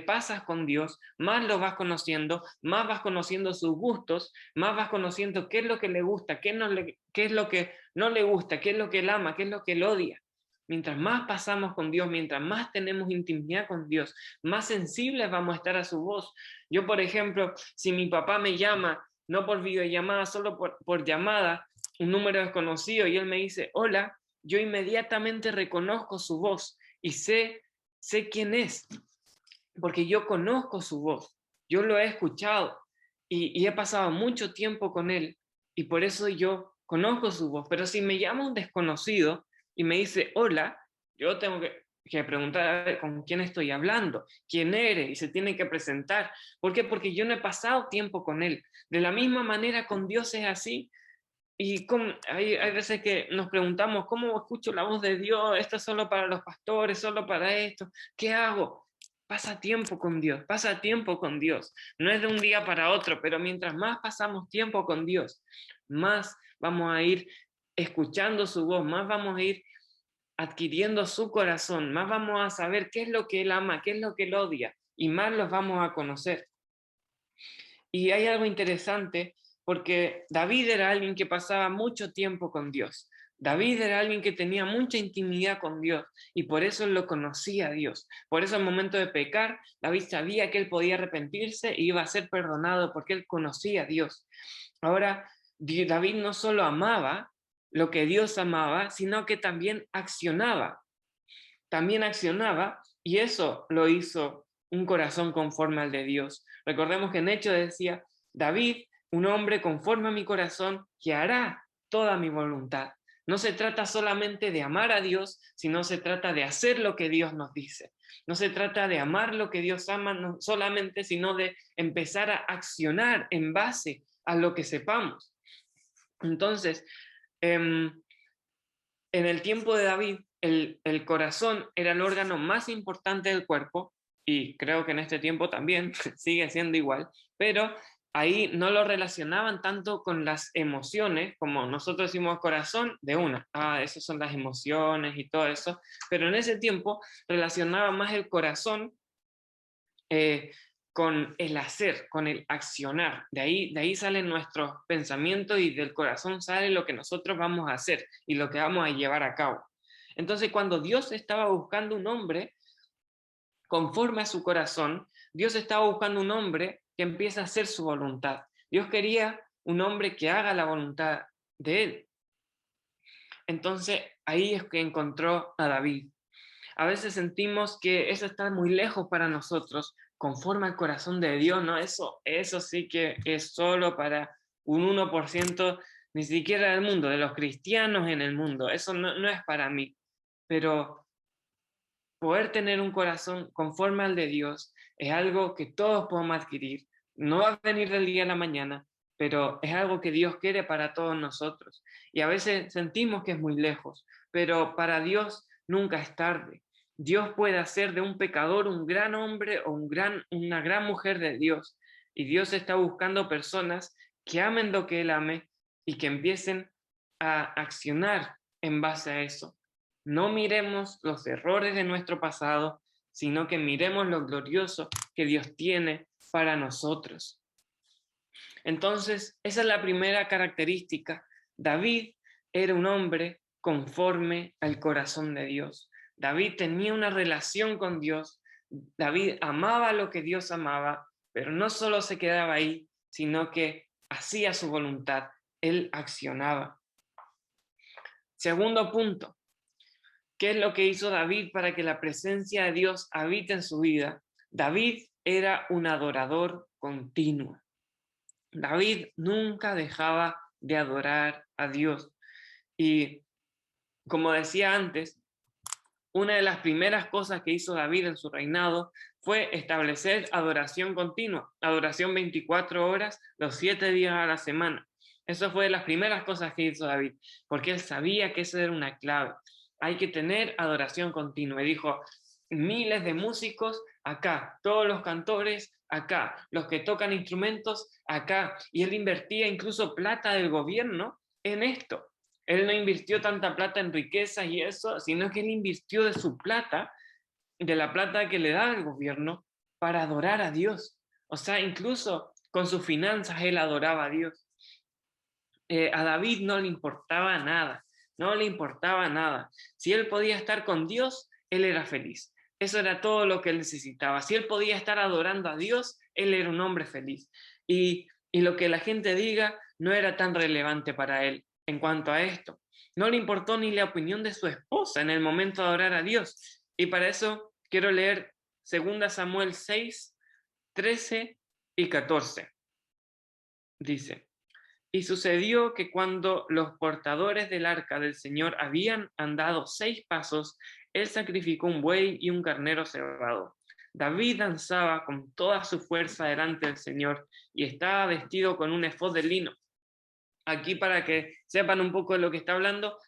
pasas con Dios, más lo vas conociendo, más vas conociendo sus gustos, más vas conociendo qué es lo que le gusta, qué es lo que no le gusta, qué es lo que él ama, qué es lo que él odia. Mientras más pasamos con Dios, mientras más tenemos intimidad con Dios, más sensibles vamos a estar a su voz. Yo, por ejemplo, si mi papá me llama, no por videollamada, solo por llamada, un número desconocido, y él me dice, hola, yo inmediatamente reconozco su voz y sé quién es, porque yo conozco su voz, yo lo he escuchado y he pasado mucho tiempo con él y por eso yo conozco su voz. Pero si me llama un desconocido y me dice hola, yo tengo que preguntar a ver, con quién estoy hablando, quién eres, y se tiene que presentar. ¿Por qué? Porque yo no he pasado tiempo con él. De la misma manera con Dios es así. Y hay veces que nos preguntamos, ¿cómo escucho la voz de Dios? ¿Esto es solo para los pastores, solo para esto? ¿Qué hago? Pasa tiempo con Dios, pasa tiempo con Dios. No es de un día para otro, pero mientras más pasamos tiempo con Dios, más vamos a ir escuchando su voz, más vamos a ir adquiriendo su corazón, más vamos a saber qué es lo que Él ama, qué es lo que Él odia, y más los vamos a conocer. Y hay algo interesante, porque David era alguien que pasaba mucho tiempo con Dios. David era alguien que tenía mucha intimidad con Dios y por eso lo conocía a Dios. Por eso al momento de pecar, David sabía que él podía arrepentirse e iba a ser perdonado porque él conocía a Dios. Ahora, David no solo amaba lo que Dios amaba, sino que también accionaba. También accionaba y eso lo hizo un corazón conforme al de Dios. Recordemos que en Hechos decía, David, un hombre conforme a mi corazón, que hará toda mi voluntad. No se trata solamente de amar a Dios, sino se trata de hacer lo que Dios nos dice. No se trata de amar lo que Dios ama no solamente, sino de empezar a accionar en base a lo que sepamos. Entonces, en el tiempo de David, el corazón era el órgano más importante del cuerpo, y creo que en este tiempo también sigue siendo igual, pero ahí no lo relacionaban tanto con las emociones, como nosotros decimos corazón, de una, esas son las emociones y todo eso, pero en ese tiempo relacionaba más el corazón con el hacer, con el accionar. De ahí salen nuestros pensamientos y del corazón sale lo que nosotros vamos a hacer y lo que vamos a llevar a cabo. Entonces, cuando Dios estaba buscando un hombre conforme a su corazón, Dios estaba buscando un hombre que empiece a hacer su voluntad. Dios quería un hombre que haga la voluntad de él. Entonces, ahí es que encontró a David. A veces sentimos que eso está muy lejos para nosotros, conforme al corazón de Dios, ¿no? Eso sí que es solo para un 1%, ni siquiera del mundo, de los cristianos en el mundo. Eso no es para mí. Pero poder tener un corazón conforme al de Dios es algo que todos podemos adquirir. No va a venir del día a la mañana, pero es algo que Dios quiere para todos nosotros. Y a veces sentimos que es muy lejos, pero para Dios nunca es tarde. Dios puede hacer de un pecador un gran hombre o una gran mujer de Dios. Y Dios está buscando personas que amen lo que Él ame y que empiecen a accionar en base a eso. No miremos los errores de nuestro pasado, sino que miremos lo glorioso que Dios tiene para nosotros. Entonces, esa es la primera característica. David era un hombre conforme al corazón de Dios. David tenía una relación con Dios. David amaba lo que Dios amaba, pero no solo se quedaba ahí, sino que hacía su voluntad. Él accionaba. Segundo punto. ¿Qué es lo que hizo David para que la presencia de Dios habite en su vida? David era un adorador continuo. David nunca dejaba de adorar a Dios. Y como decía antes, una de las primeras cosas que hizo David en su reinado fue establecer adoración continua, adoración 24 horas, los 7 días a la semana. Eso fue de las primeras cosas que hizo David, porque él sabía que esa era una clave. Hay que tener adoración continua. Y dijo, miles de músicos acá, todos los cantores acá, los que tocan instrumentos acá. Y él invertía incluso plata del gobierno en esto. Él no invirtió tanta plata en riquezas y eso, sino que él invirtió de su plata, de la plata que le da el gobierno, para adorar a Dios. O sea, incluso con sus finanzas él adoraba a Dios. A David no le importaba nada, no le importaba nada. Si él podía estar con Dios, él era feliz. Eso era todo lo que él necesitaba. Si él podía estar adorando a Dios, él era un hombre feliz. Y lo que la gente diga no era tan relevante para él en cuanto a esto. No le importó ni la opinión de su esposa en el momento de adorar a Dios. Y para eso quiero leer 2 Samuel 6, 13 y 14. Dice, y sucedió que cuando los portadores del arca del Señor habían andado 6 pasos, él sacrificó un buey y un carnero cebado. David danzaba con toda su fuerza delante del Señor y estaba vestido con un efod de lino. Aquí, para que sepan un poco de lo que está hablando,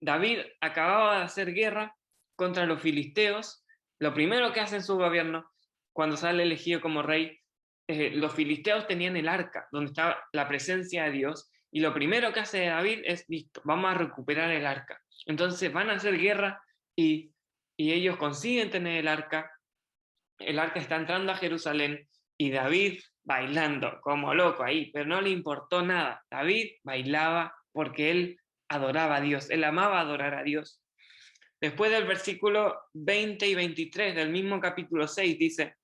David acababa de hacer guerra contra los filisteos. Lo primero que hace en su gobierno, cuando sale elegido como rey, los filisteos tenían el arca, donde estaba la presencia de Dios, y lo primero que hace David es, listo, vamos a recuperar el arca. Entonces van a hacer guerra y ellos consiguen tener el arca está entrando a Jerusalén, y David bailando como loco ahí, pero no le importó nada. David bailaba porque él adoraba a Dios, él amaba adorar a Dios. Después del versículo 20 y 23 del mismo capítulo 6 dice,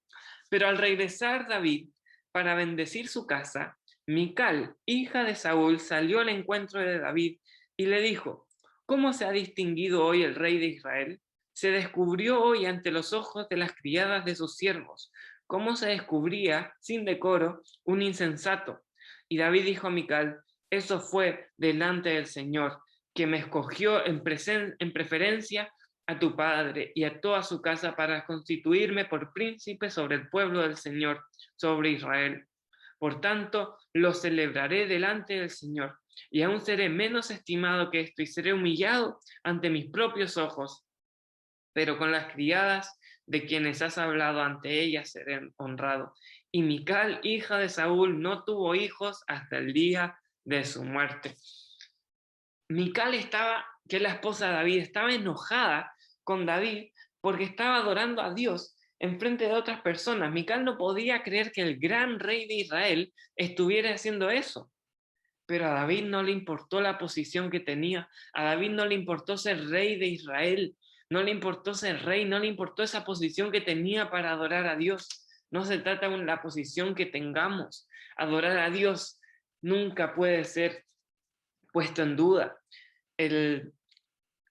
pero al regresar David para bendecir su casa, Mical, hija de Saúl, salió al encuentro de David y le dijo, ¿cómo se ha distinguido hoy el rey de Israel? Se descubrió hoy ante los ojos de las criadas de sus siervos, cómo se descubría, sin decoro, un insensato. Y David dijo a Mical, eso fue delante del Señor, que me escogió en preferencia a tu padre y a toda su casa para constituirme por príncipe sobre el pueblo del Señor, sobre Israel. Por tanto, lo celebraré delante del Señor, y aún seré menos estimado que esto, y seré humillado ante mis propios ojos. Pero con las criadas de quienes has hablado, ante ellas seré honrado. Y Mical, hija de Saúl, no tuvo hijos hasta el día de su muerte. Mical que es la esposa de David, estaba enojada con David porque estaba adorando a Dios en frente de otras personas. Mical no podía creer que el gran rey de Israel estuviera haciendo eso. Pero a David no le importó la posición que tenía, a David no le importó ser rey de Israel, no le importó ser rey, no le importó esa posición que tenía para adorar a Dios. No se trata de la posición que tengamos. Adorar a Dios nunca puede ser puesto en duda.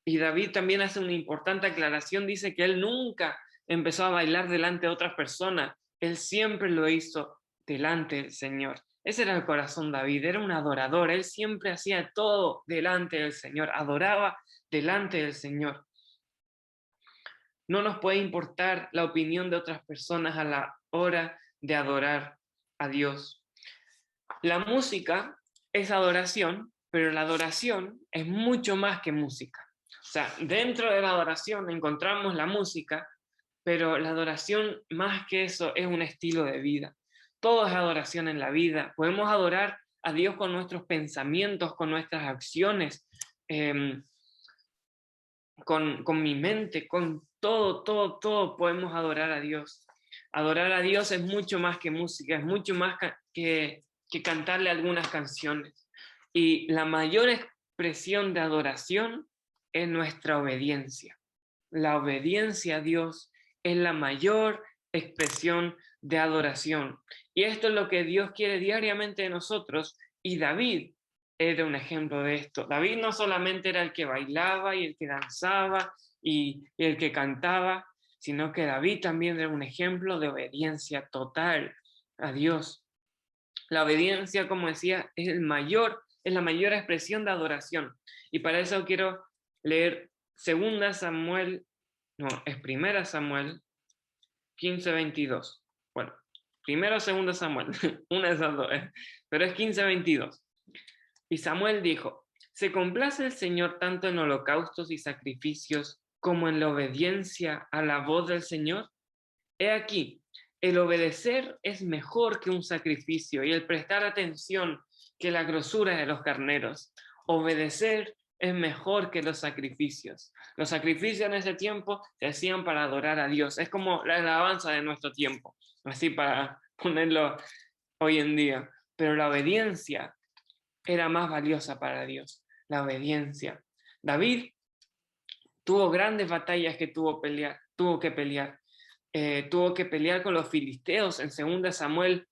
Y David también hace una importante aclaración, dice que él nunca empezó a bailar delante de otras personas, él siempre lo hizo delante del Señor. Ese era el corazón de David, era un adorador, él siempre hacía todo delante del Señor, adoraba delante del Señor. No nos puede importar la opinión de otras personas a la hora de adorar a Dios. La música es adoración, pero la adoración es mucho más que música. O sea, dentro de la adoración encontramos la música, pero la adoración más que eso es un estilo de vida. Todo es adoración en la vida. Podemos adorar a Dios con nuestros pensamientos, con nuestras acciones, con mi mente, con todo podemos adorar a Dios. Adorar a Dios es mucho más que música, es mucho más que cantarle algunas canciones. Y la mayor expresión de adoración es nuestra obediencia. la obediencia a Dios es la mayor expresión de adoración. Y esto es lo que Dios quiere diariamente de nosotros, y David era un ejemplo de esto. David no solamente era el que bailaba y el que danzaba y el que cantaba, sino que David también era un ejemplo de obediencia total a Dios. La obediencia, como decía, es la mayor expresión de adoración. Y para eso quiero leer 1 Samuel 15:22. Bueno, 1 o 2 Samuel, una de esas dos, pero es 15:22. Y Samuel dijo: ¿se complace el Señor tanto en holocaustos y sacrificios como en la obediencia a la voz del Señor? He aquí, el obedecer es mejor que un sacrificio, y el prestar atención que la grosura de los carneros. Obedecer es mejor que los sacrificios. Los sacrificios en ese tiempo se hacían para adorar a Dios. Es como la alabanza de nuestro tiempo, así para ponerlo hoy en día. Pero la obediencia era más valiosa para Dios. La obediencia. David tuvo grandes batallas que tuvo que pelear. Tuvo que pelear con los filisteos en 2 Samuel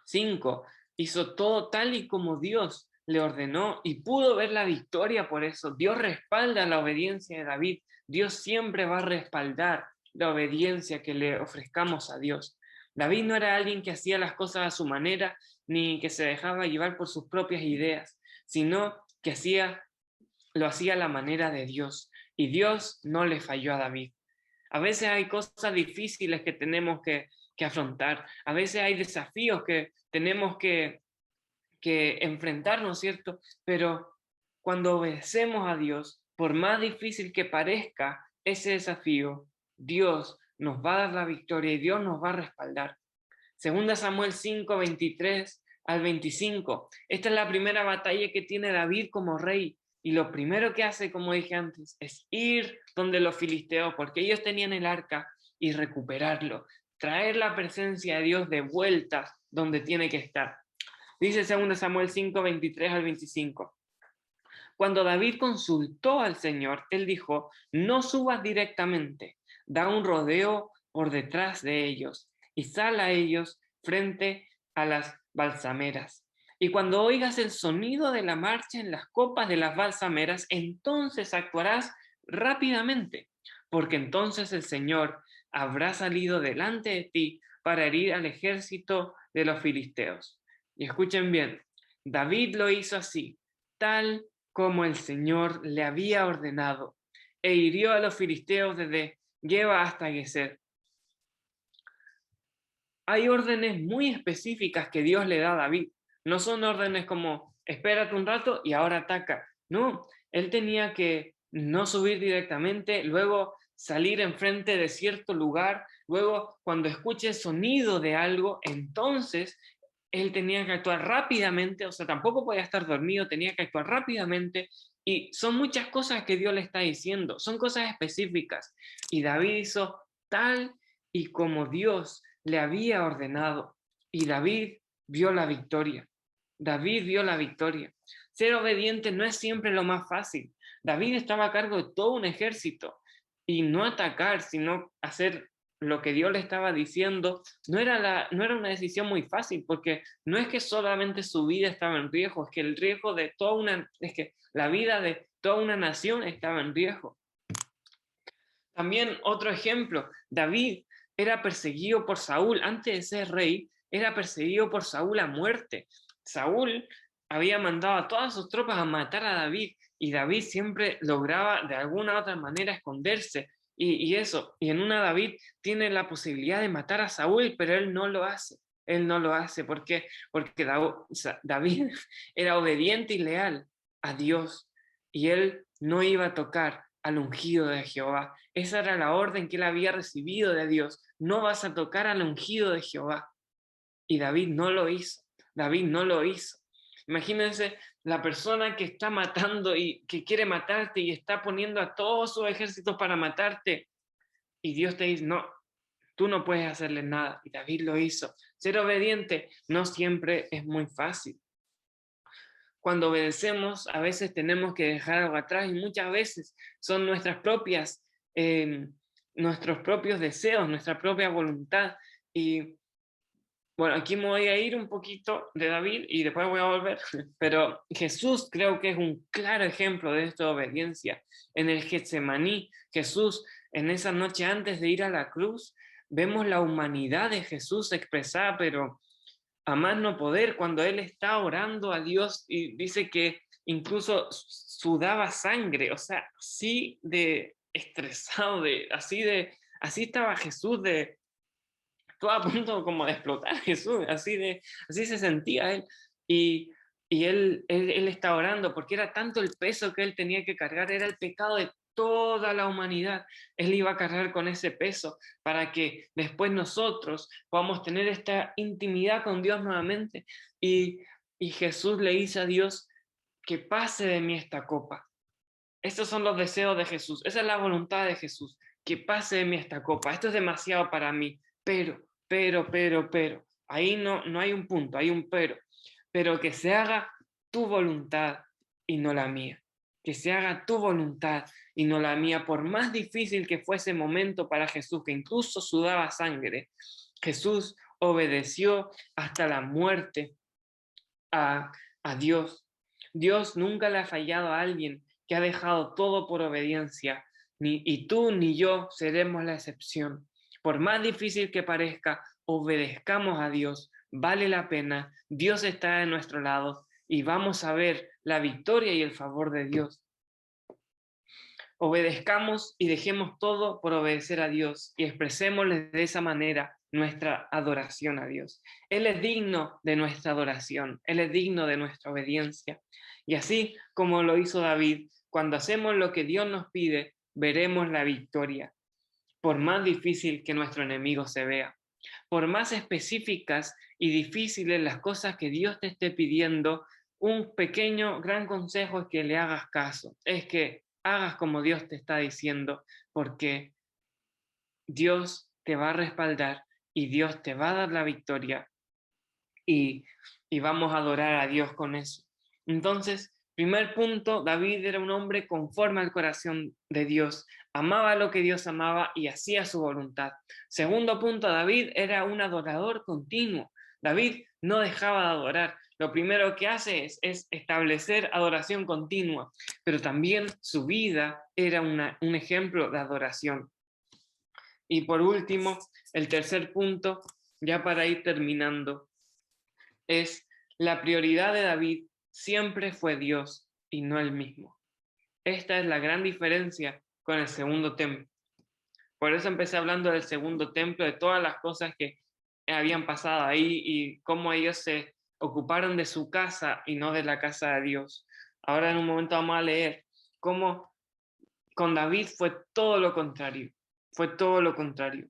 5. Hizo todo tal y como Dios le ordenó y pudo ver la victoria por eso. Dios respalda la obediencia de David. Dios siempre va a respaldar la obediencia que le ofrezcamos a Dios. David no era alguien que hacía las cosas a su manera ni que se dejaba llevar por sus propias ideas, sino que lo hacía a la manera de Dios. Y Dios no le falló a David. A veces hay cosas difíciles que tenemos que afrontar. A veces hay desafíos que tenemos que enfrentarnos, ¿cierto? Pero cuando obedecemos a Dios, por más difícil que parezca ese desafío, Dios nos va a dar la victoria y Dios nos va a respaldar. 2 Samuel 5, 23 al 25. Esta es la primera batalla que tiene David como rey. Y lo primero que hace, como dije antes, es ir donde los filisteos, porque ellos tenían el arca, y recuperarlo, traer la presencia de Dios de vuelta donde tiene que estar. Dice 2 Samuel 5, 23 al 25. Cuando David consultó al Señor, él dijo: no subas directamente, da un rodeo por detrás de ellos y sal a ellos frente a las balsameras. Y cuando oigas el sonido de la marcha en las copas de las balsameras, entonces actuarás rápidamente, porque entonces el Señor habrá salido delante de ti para herir al ejército de los filisteos. Y escuchen bien, David lo hizo así, tal como el Señor le había ordenado, e hirió a los filisteos desde Geba hasta Geser. Hay órdenes muy específicas que Dios le da a David. No son órdenes como espérate un rato y ahora ataca. No, él tenía que no subir directamente, luego salir enfrente de cierto lugar, luego cuando escuche el sonido de algo, entonces él tenía que actuar rápidamente, o sea, tampoco podía estar dormido, tenía que actuar rápidamente, y son muchas cosas que Dios le está diciendo, son cosas específicas, y David hizo tal y como Dios le había ordenado, y David vio la victoria. David vio la victoria. Ser obediente no es siempre lo más fácil. David estaba a cargo de todo un ejército, y no atacar, sino hacer lo que Dios le estaba diciendo, no era una decisión muy fácil, porque no es que solamente su vida estaba en riesgo, es que el riesgo de es que la vida de toda una nación estaba en riesgo. También otro ejemplo, David era perseguido por Saúl. Antes de ser rey, era perseguido por Saúl a muerte. Saúl había mandado a todas sus tropas a matar a David, y David siempre lograba de alguna u otra manera esconderse. Y en una David tiene la posibilidad de matar a Saúl, pero él no lo hace. Él no lo hace. ¿Por qué? Porque David era obediente y leal a Dios, y él no iba a tocar al ungido de Jehová. Esa era la orden que él había recibido de Dios. No vas a tocar al ungido de Jehová. Y David no lo hizo. David no lo hizo. Imagínense la persona que está matando y que quiere matarte y está poniendo a todos sus ejércitos para matarte. Y Dios te dice: no, tú no puedes hacerle nada. Y David lo hizo. Ser obediente no siempre es muy fácil. cuando obedecemos, a veces tenemos que dejar algo atrás y muchas veces son nuestros propios deseos, nuestra propia voluntad. Y bueno, aquí me voy a ir un poquito de David y después voy a volver, pero Jesús creo que es un claro ejemplo de esta obediencia. En el Getsemaní, Jesús, en esa noche antes de ir a la cruz, vemos la humanidad de Jesús expresada, pero a más no poder, cuando él está orando a Dios y dice que incluso sudaba sangre, o sea, así de estresado, así estaba Jesús, todo a punto como de explotar Jesús, así se sentía él. Y él está orando porque era tanto el peso que él tenía que cargar, era el pecado de toda la humanidad. Él iba a cargar con ese peso para que después nosotros podamos tener esta intimidad con Dios nuevamente. Y Jesús le dice a Dios que pase de mí esta copa. Estos son los deseos de Jesús, esa es la voluntad de Jesús, que pase de mí esta copa. Esto es demasiado para mí, pero, ahí no hay un punto, hay un pero que se haga tu voluntad y no la mía, que se haga tu voluntad y no la mía, por más difícil que fuese ese momento para Jesús, que incluso sudaba sangre, Jesús obedeció hasta la muerte a Dios. Dios nunca le ha fallado a alguien que ha dejado todo por obediencia, y tú ni yo seremos la excepción. Por más difícil que parezca, obedezcamos a Dios, vale la pena, Dios está de nuestro lado y vamos a ver la victoria y el favor de Dios. Obedezcamos y dejemos todo por obedecer a Dios y expresémosle de esa manera nuestra adoración a Dios. Él es digno de nuestra adoración, Él es digno de nuestra obediencia. Y así como lo hizo David, cuando hacemos lo que Dios nos pide, veremos la victoria. Por más difícil que nuestro enemigo se vea, por más específicas y difíciles las cosas que Dios te esté pidiendo, un pequeño, gran consejo es que le hagas caso, es que hagas como Dios te está diciendo, porque Dios te va a respaldar y Dios te va a dar la victoria y vamos a adorar a Dios con eso. Entonces, primer punto, David era un hombre conforme al corazón de Dios, amaba lo que Dios amaba y hacía su voluntad. Segundo punto, David era un adorador continuo. David no dejaba de adorar. Lo primero que hace es establecer adoración continua, pero también su vida era un ejemplo de adoración. Y por último, el tercer punto, ya para ir terminando, es la prioridad de David siempre fue Dios y no él mismo. Esta es la gran diferencia con el segundo templo. Por eso empecé hablando del segundo templo, de todas las cosas que habían pasado ahí y cómo ellos se ocuparon de su casa y no de la casa de Dios. Ahora en un momento vamos a leer cómo con David fue todo lo contrario. Fue todo lo contrario.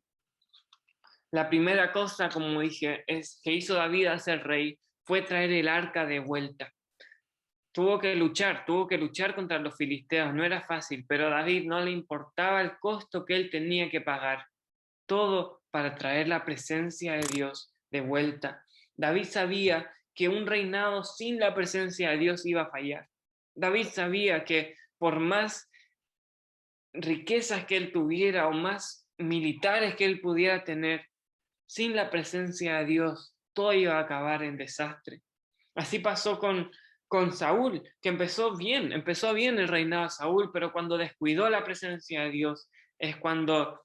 La primera cosa, como dije, es que hizo David al ser rey fue traer el arca de vuelta. Tuvo que luchar contra los filisteos, no era fácil, pero a David no le importaba el costo que él tenía que pagar, todo para traer la presencia de Dios de vuelta. David sabía que un reinado sin la presencia de Dios iba a fallar. David sabía que por más riquezas que él tuviera o más militares que él pudiera tener, sin la presencia de Dios, todo iba a acabar en desastre. Así pasó con Saúl, que empezó bien el reinado de Saúl, pero cuando descuidó la presencia de Dios es cuando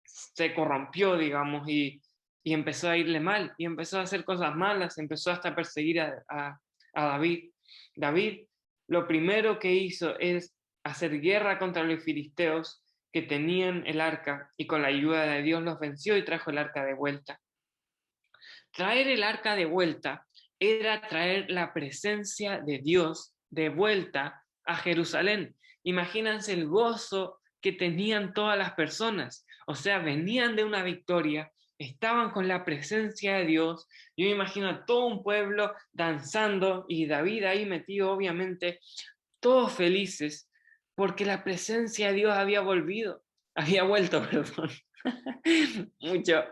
se corrompió, digamos, y empezó a irle mal, y empezó a hacer cosas malas, empezó hasta a perseguir a David. David lo primero que hizo es hacer guerra contra los filisteos que tenían el arca, y con la ayuda de Dios los venció y trajo el arca de vuelta. Traer el arca de vuelta era traer la presencia de Dios de vuelta a Jerusalén. Imagínense el gozo que tenían todas las personas. O sea, venían de una victoria, estaban con la presencia de Dios. Yo me imagino a todo un pueblo danzando y David ahí metido, obviamente, todos felices, porque la presencia de Dios había vuelto, perdón.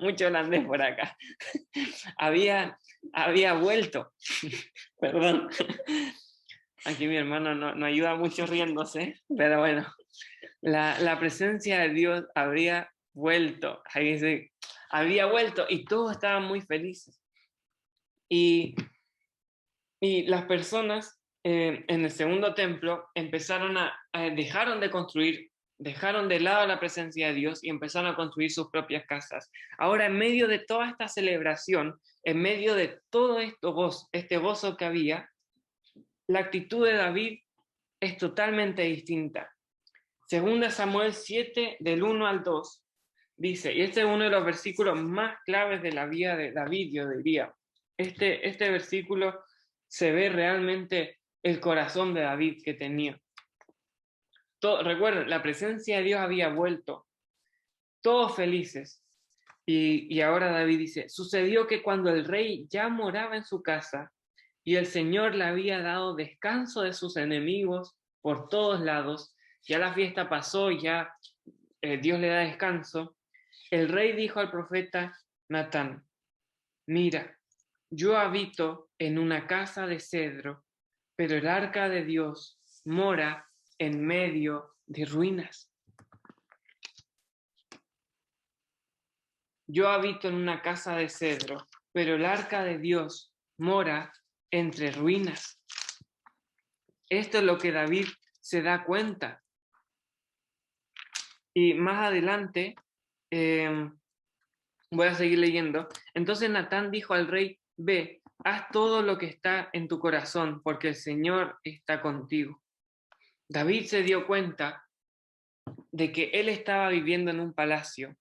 mucho holandés por acá. había vuelto. Perdón. Aquí mi hermano no ayuda mucho riéndose, pero bueno. La presencia de Dios habría vuelto. Ahí dice, había vuelto y todos estaban muy felices. Y las personas en el segundo templo empezaron dejaron de construir, dejaron de lado la presencia de Dios y empezaron a construir sus propias casas. Ahora, en medio de toda esta celebración, en medio de todo este gozo que había, la actitud de David es totalmente distinta. Segunda Samuel 7, del 1 al 2, dice, y este es uno de los versículos más claves de la vida de David, yo diría. Este versículo se ve realmente el corazón de David que tenía. Recuerden, la presencia de Dios había vuelto, todos felices. Y ahora David dice, sucedió que cuando el rey ya moraba en su casa y el Señor le había dado descanso de sus enemigos por todos lados, ya la fiesta pasó, ya Dios le da descanso, el rey dijo al profeta Natán, mira, yo habito en una casa de cedro, pero el arca de Dios mora en medio de ruinas. Yo habito en una casa de cedro, pero el arca de Dios mora entre ruinas. Esto es lo que David se da cuenta. Y más adelante, voy a seguir leyendo. Entonces Natán dijo al rey, ve, haz todo lo que está en tu corazón, porque el Señor está contigo. David se dio cuenta de que él estaba viviendo en un palacio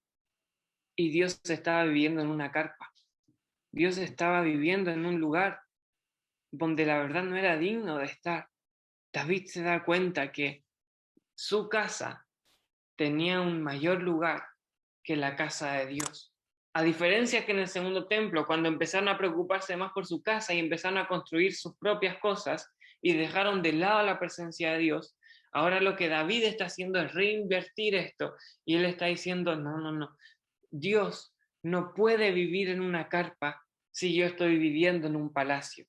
y Dios estaba viviendo en una carpa. Dios estaba viviendo en un lugar donde la verdad no era digno de estar. David se da cuenta que su casa tenía un mayor lugar que la casa de Dios. A diferencia que en el segundo templo, cuando empezaron a preocuparse más por su casa y empezaron a construir sus propias cosas y dejaron de lado la presencia de Dios, ahora lo que David está haciendo es reinvertir esto y él está diciendo, no, Dios no puede vivir en una carpa si yo estoy viviendo en un palacio.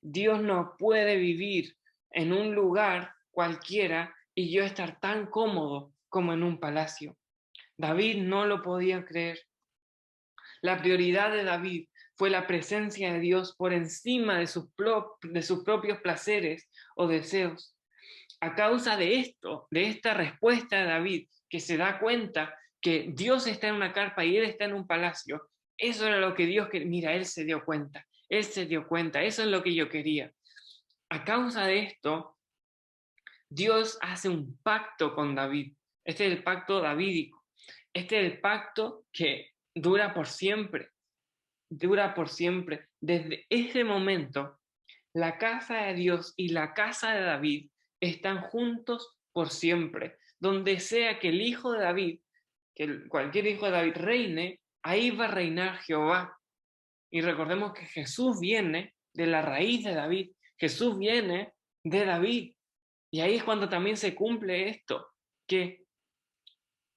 Dios no puede vivir en un lugar cualquiera y yo estar tan cómodo como en un palacio. David no lo podía creer. La prioridad de David fue la presencia de Dios por encima de sus propios placeres o deseos. A causa de esto, de esta respuesta de David, que se da cuenta que Dios está en una carpa y él está en un palacio, eso era lo que Dios quería. Mira, él se dio cuenta, eso es lo que yo quería. A causa de esto, Dios hace un pacto con David. Este es el pacto davídico. Este es el pacto que dura por siempre. Dura por siempre. Desde ese momento, la casa de Dios y la casa de David están juntos por siempre. Donde sea que el hijo de David, que cualquier hijo de David reine, ahí va a reinar Jehová. Y recordemos que Jesús viene de la raíz de David. Jesús viene de David. Y ahí es cuando también se cumple esto, que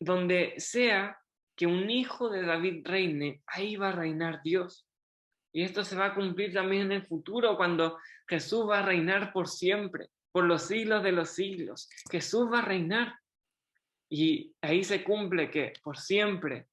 donde sea que un hijo de David reine, ahí va a reinar Dios. Y esto se va a cumplir también en el futuro, cuando Jesús va a reinar por siempre, por los siglos de los siglos. Jesús va a reinar. Y ahí se cumple que por siempre,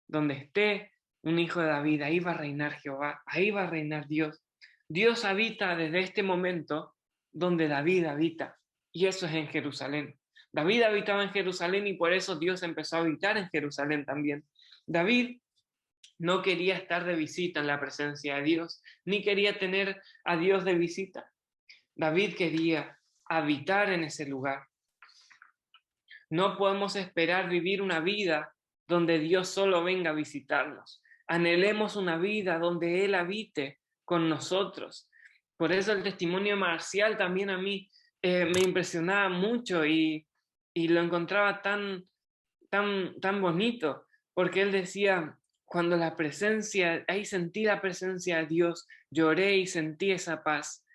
donde esté un hijo de David, ahí va a reinar Jehová, ahí va a reinar Dios. Dios habita desde este momento donde David habita, y eso es en Jerusalén. David habitaba en Jerusalén y por eso Dios empezó a habitar en Jerusalén también. David no quería estar de visita en la presencia de Dios, ni quería tener a Dios de visita. David quería habitar en ese lugar. No podemos esperar vivir una vida donde Dios solo venga a visitarnos. Anhelemos una vida donde Él habite con nosotros. Por eso el testimonio Marcial también a mí me impresionaba mucho y lo encontraba tan bonito, porque él decía, cuando ahí sentí la presencia de Dios, lloré y sentí esa paz.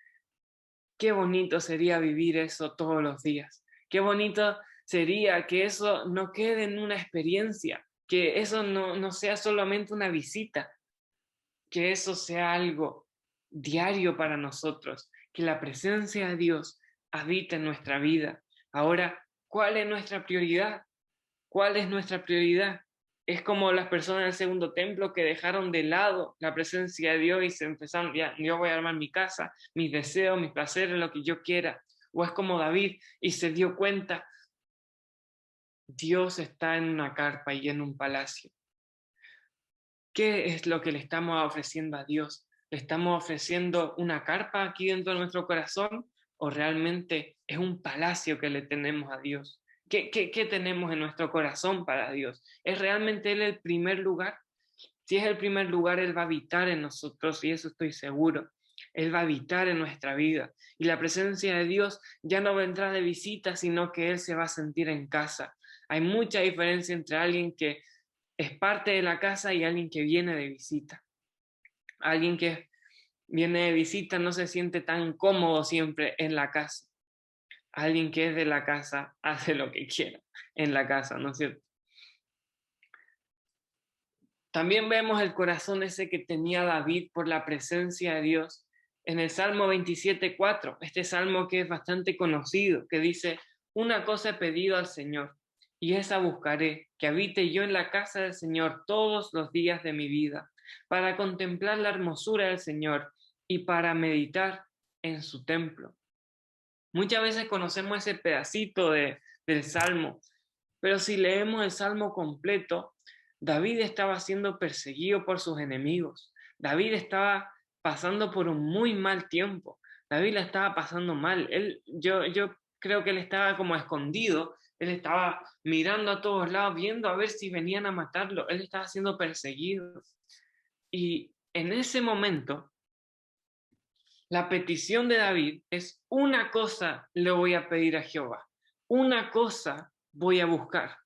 Qué bonito sería vivir eso todos los días. Qué bonito sería que eso no quede en una experiencia, que eso no sea solamente una visita, que eso sea algo diario para nosotros, que la presencia de Dios habita en nuestra vida. Ahora, ¿cuál es nuestra prioridad? ¿Cuál es nuestra prioridad? Es como las personas del segundo templo que dejaron de lado la presencia de Dios y se empezaron, ya, yo voy a armar mi casa, mis deseos, mis placeres, lo que yo quiera. O es como David y se dio cuenta, Dios está en una carpa y en un palacio. ¿Qué es lo que le estamos ofreciendo a Dios? ¿Le estamos ofreciendo una carpa aquí dentro de nuestro corazón o realmente es un palacio que le tenemos a Dios? ¿Qué tenemos en nuestro corazón para Dios? ¿Es realmente Él el primer lugar? Si es el primer lugar, Él va a habitar en nosotros y eso estoy seguro. Él va a habitar en nuestra vida y la presencia de Dios ya no vendrá de visita, sino que Él se va a sentir en casa. Hay mucha diferencia entre alguien que es parte de la casa y alguien que viene de visita. Alguien que viene de visita no se siente tan cómodo siempre en la casa. Alguien que es de la casa hace lo que quiera en la casa, ¿no es cierto? También vemos el corazón ese que tenía David por la presencia de Dios en el Salmo 27:4, este salmo que es bastante conocido, que dice, una cosa he pedido al Señor, y esa buscaré, que habite yo en la casa del Señor todos los días de mi vida, para contemplar la hermosura del Señor y para meditar en su templo. Muchas veces conocemos ese pedacito del Salmo, pero si leemos el Salmo completo, David estaba siendo perseguido por sus enemigos. David estaba pasando por un muy mal tiempo. David la estaba pasando mal. Yo creo que él estaba como escondido. Él estaba mirando a todos lados, viendo a ver si venían a matarlo. Él estaba siendo perseguido. Y en ese momento, la petición de David es una cosa le voy a pedir a Jehová. Una cosa voy a buscar.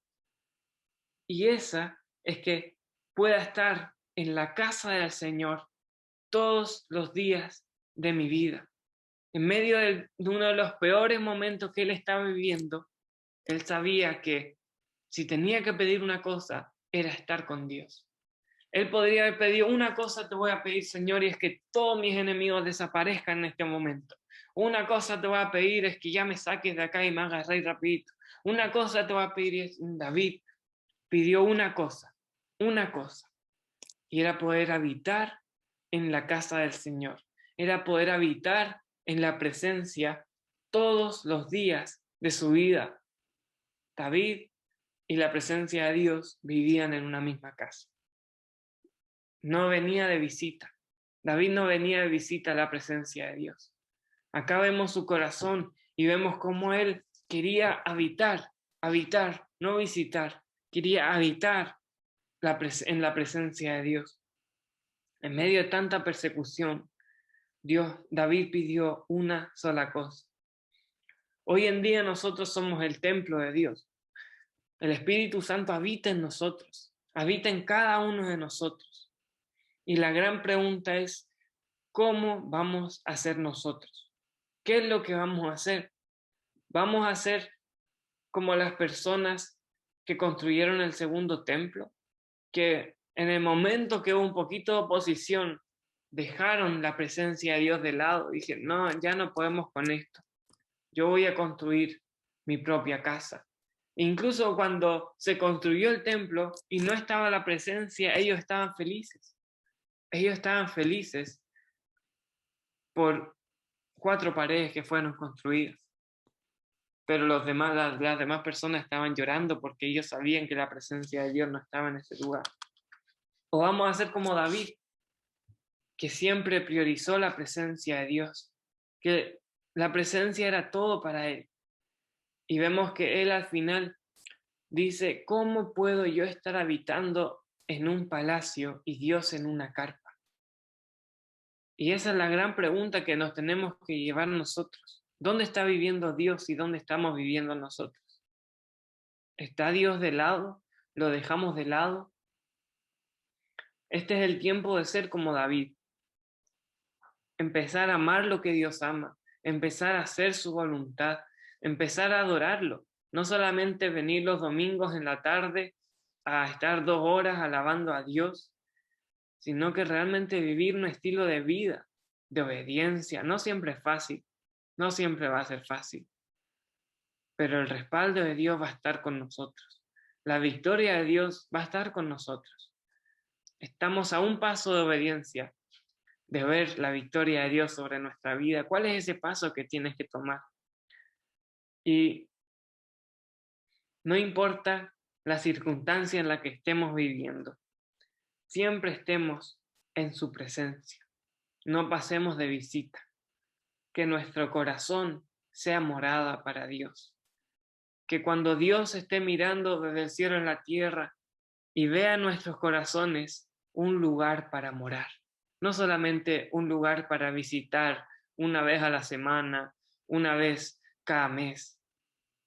Y esa es que pueda estar en la casa del Señor todos los días de mi vida. En medio de uno de los peores momentos que él estaba viviendo, él sabía que si tenía que pedir una cosa, era estar con Dios. Él podría haber pedido una cosa te voy a pedir, Señor, y es que todos mis enemigos desaparezcan en este momento. Una cosa te voy a pedir es que ya me saques de acá y me hagas rey rapidito. Una cosa te voy a pedir es, David pidió una cosa, y era poder habitar en la casa del Señor, era poder habitar en la presencia todos los días de su vida. David y la presencia de Dios vivían en una misma casa. No venía de visita. David no venía de visita a la presencia de Dios. Acá vemos su corazón y vemos cómo él quería habitar, no visitar. Quería habitar en la presencia de Dios. En medio de tanta persecución, David pidió una sola cosa. Hoy en día nosotros somos el templo de Dios. El Espíritu Santo habita en nosotros, habita en cada uno de nosotros. Y la gran pregunta es, ¿cómo vamos a ser nosotros? ¿Qué es lo que vamos a hacer? ¿Vamos a ser como las personas que construyeron el segundo templo? Que en el momento que hubo un poquito de oposición, dejaron la presencia de Dios de lado y dijeron, no, ya no podemos con esto. Yo voy a construir mi propia casa. Incluso cuando se construyó el templo y no estaba la presencia, ellos estaban felices. Ellos estaban felices por 4 paredes que fueron construidas. Pero las demás personas estaban llorando porque ellos sabían que la presencia de Dios no estaba en ese lugar. O vamos a ser como David, que siempre priorizó la presencia de Dios, que la presencia era todo para él. Y vemos que él al final dice, ¿cómo puedo yo estar habitando en un palacio y Dios en una carpa? Y esa es la gran pregunta que nos tenemos que llevar nosotros. ¿Dónde está viviendo Dios y dónde estamos viviendo nosotros? ¿Está Dios de lado? ¿Lo dejamos de lado? Este es el tiempo de ser como David. Empezar a amar lo que Dios ama, empezar a hacer su voluntad, empezar a adorarlo. No solamente venir los domingos en la tarde a estar 2 horas alabando a Dios, sino que realmente vivir un estilo de vida, de obediencia. No siempre es fácil, no siempre va a ser fácil, pero el respaldo de Dios va a estar con nosotros. La victoria de Dios va a estar con nosotros. Estamos a un paso de obediencia, de ver la victoria de Dios sobre nuestra vida. ¿Cuál es ese paso que tienes que tomar? Y no importa la circunstancia en la que estemos viviendo, siempre estemos en su presencia. No pasemos de visita. Que nuestro corazón sea morada para Dios. Que cuando Dios esté mirando desde el cielo en la tierra y vea en nuestros corazones un lugar para morar. No solamente un lugar para visitar una vez a la semana, una vez cada mes,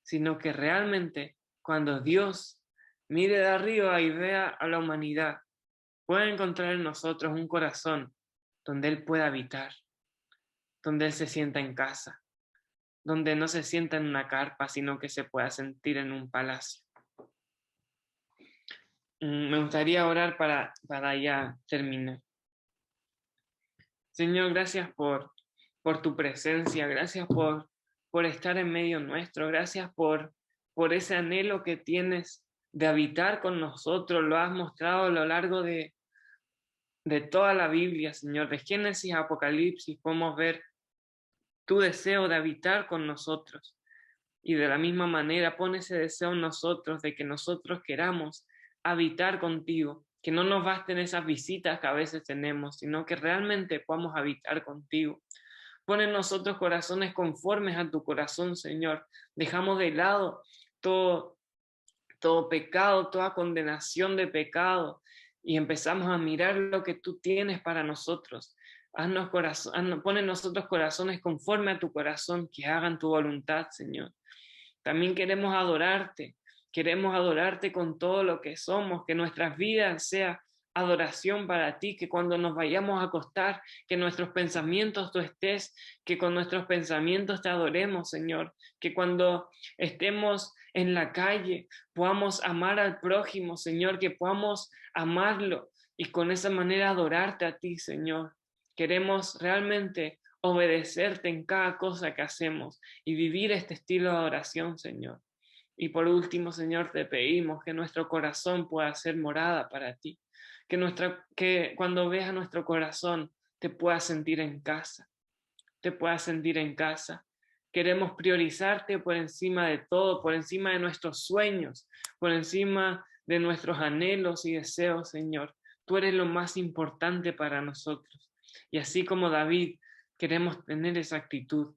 sino que realmente cuando Dios mire de arriba y vea a la humanidad, pueda encontrar en nosotros un corazón donde Él pueda habitar, donde Él se sienta en casa, donde no se sienta en una carpa, sino que se pueda sentir en un palacio. Me gustaría orar para ya terminar. Señor, gracias por tu presencia, gracias por estar en medio nuestro, gracias por ese anhelo que tienes de habitar con nosotros. Lo has mostrado a lo largo de toda la Biblia, Señor, de Génesis a Apocalipsis, podemos ver tu deseo de habitar con nosotros. Y de la misma manera pon ese deseo en nosotros de que nosotros queramos habitar contigo, que no nos basten esas visitas que a veces tenemos, sino que realmente podamos habitar contigo. Pon en nosotros corazones conformes a tu corazón, Señor. Dejamos de lado todo pecado, toda condenación de pecado y empezamos a mirar lo que tú tienes para nosotros. Pon en nosotros corazones conforme a tu corazón, que hagan tu voluntad, Señor. También queremos adorarte con todo lo que somos, que nuestras vidas sea adoración para ti, que cuando nos vayamos a acostar, que nuestros pensamientos tú estés, que con nuestros pensamientos te adoremos, Señor, que cuando estemos en la calle podamos amar al prójimo, Señor, que podamos amarlo y con esa manera adorarte a ti, Señor. Queremos realmente obedecerte en cada cosa que hacemos y vivir este estilo de adoración, Señor. Y por último, Señor, te pedimos que nuestro corazón pueda ser morada para ti, que cuando veas nuestro corazón te puedas sentir en casa, Queremos priorizarte por encima de todo, por encima de nuestros sueños, por encima de nuestros anhelos y deseos, Señor. Tú eres lo más importante para nosotros. Y así como David, queremos tener esa actitud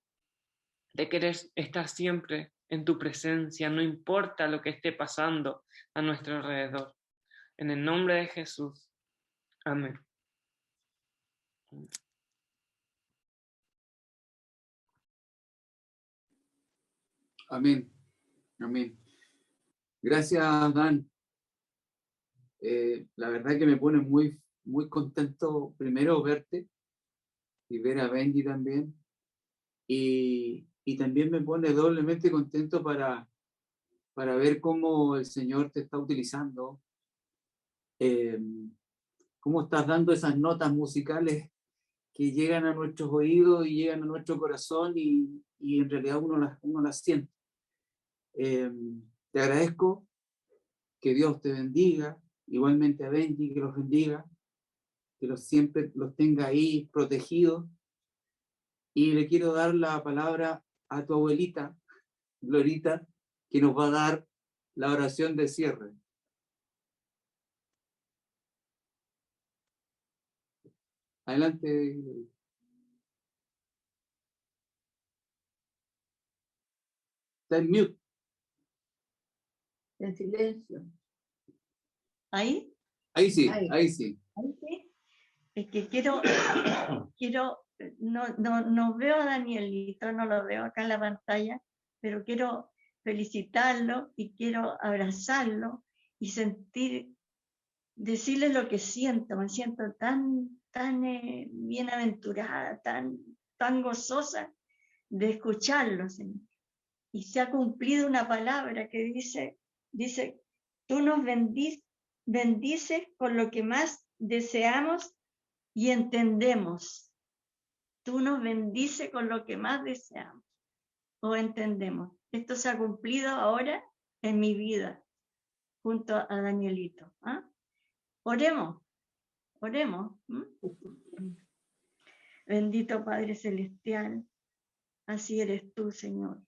de querer estar siempre en tu presencia, no importa lo que esté pasando a nuestro alrededor. En el nombre de Jesús. Amén. Amén. Amén. Gracias, Dan. La verdad que me pone muy, muy contento primero verte y ver a Benji también. Y también me pone doblemente contento para ver cómo el Señor te está utilizando, cómo estás dando esas notas musicales que llegan a nuestros oídos y llegan a nuestro corazón y en realidad uno las siente. Te agradezco, que Dios te bendiga, igualmente a Benji, que los bendiga, que siempre los tenga ahí protegidos. Y le quiero dar la palabra a tu abuelita, Glorita, que nos va a dar la oración de cierre. Adelante. Está en mute. En silencio. ¿Ahí? Ahí sí, Ahí. ahí sí. ¿Ahí sí? Es que quiero, no veo a Danielito, no lo veo acá en la pantalla, pero quiero felicitarlo y quiero abrazarlo y decirle lo que siento. Me siento tan bienaventurada, tan gozosa de escucharlo, Señor. Y se ha cumplido una palabra que dice, tú nos bendices con lo que más deseamos y entendemos. Tú nos bendices con lo que más deseamos o entendemos. Esto se ha cumplido ahora en mi vida, junto a Danielito. ¿Ah? Oremos, oremos. Bendito Padre Celestial, así eres tú, Señor,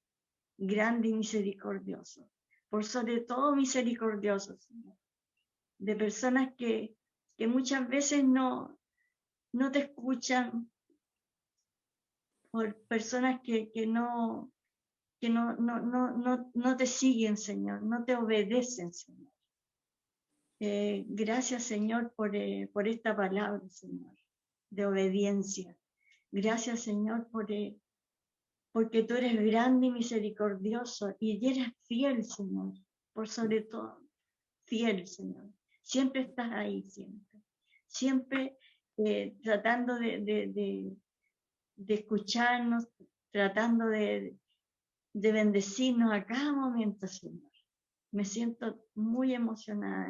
grande y misericordioso, por sobre todo misericordioso, Señor, de personas que muchas veces no te escuchan, por personas que no te siguen, Señor, no te obedecen, Señor. Gracias, Señor, por esta palabra, Señor, de obediencia. Gracias, Señor, porque tú eres grande y misericordioso y eres fiel, Señor, por sobre todo, fiel, Señor. Siempre estás ahí, siempre tratando de escucharnos, tratando de bendecirnos a cada momento, Señor. Me siento muy emocionada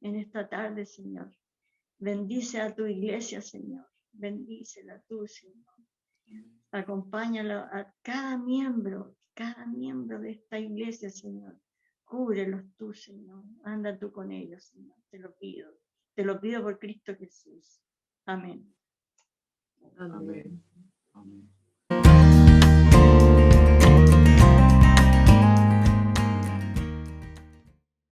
en esta tarde, Señor. Bendice a tu iglesia, Señor. Bendícela tú, Señor. Acompáñalo a cada miembro de esta iglesia, Señor. Cúbrelos tú, Señor. Anda tú con ellos, Señor. Te lo pido. Te lo pido por Cristo Jesús. Amén. Amén.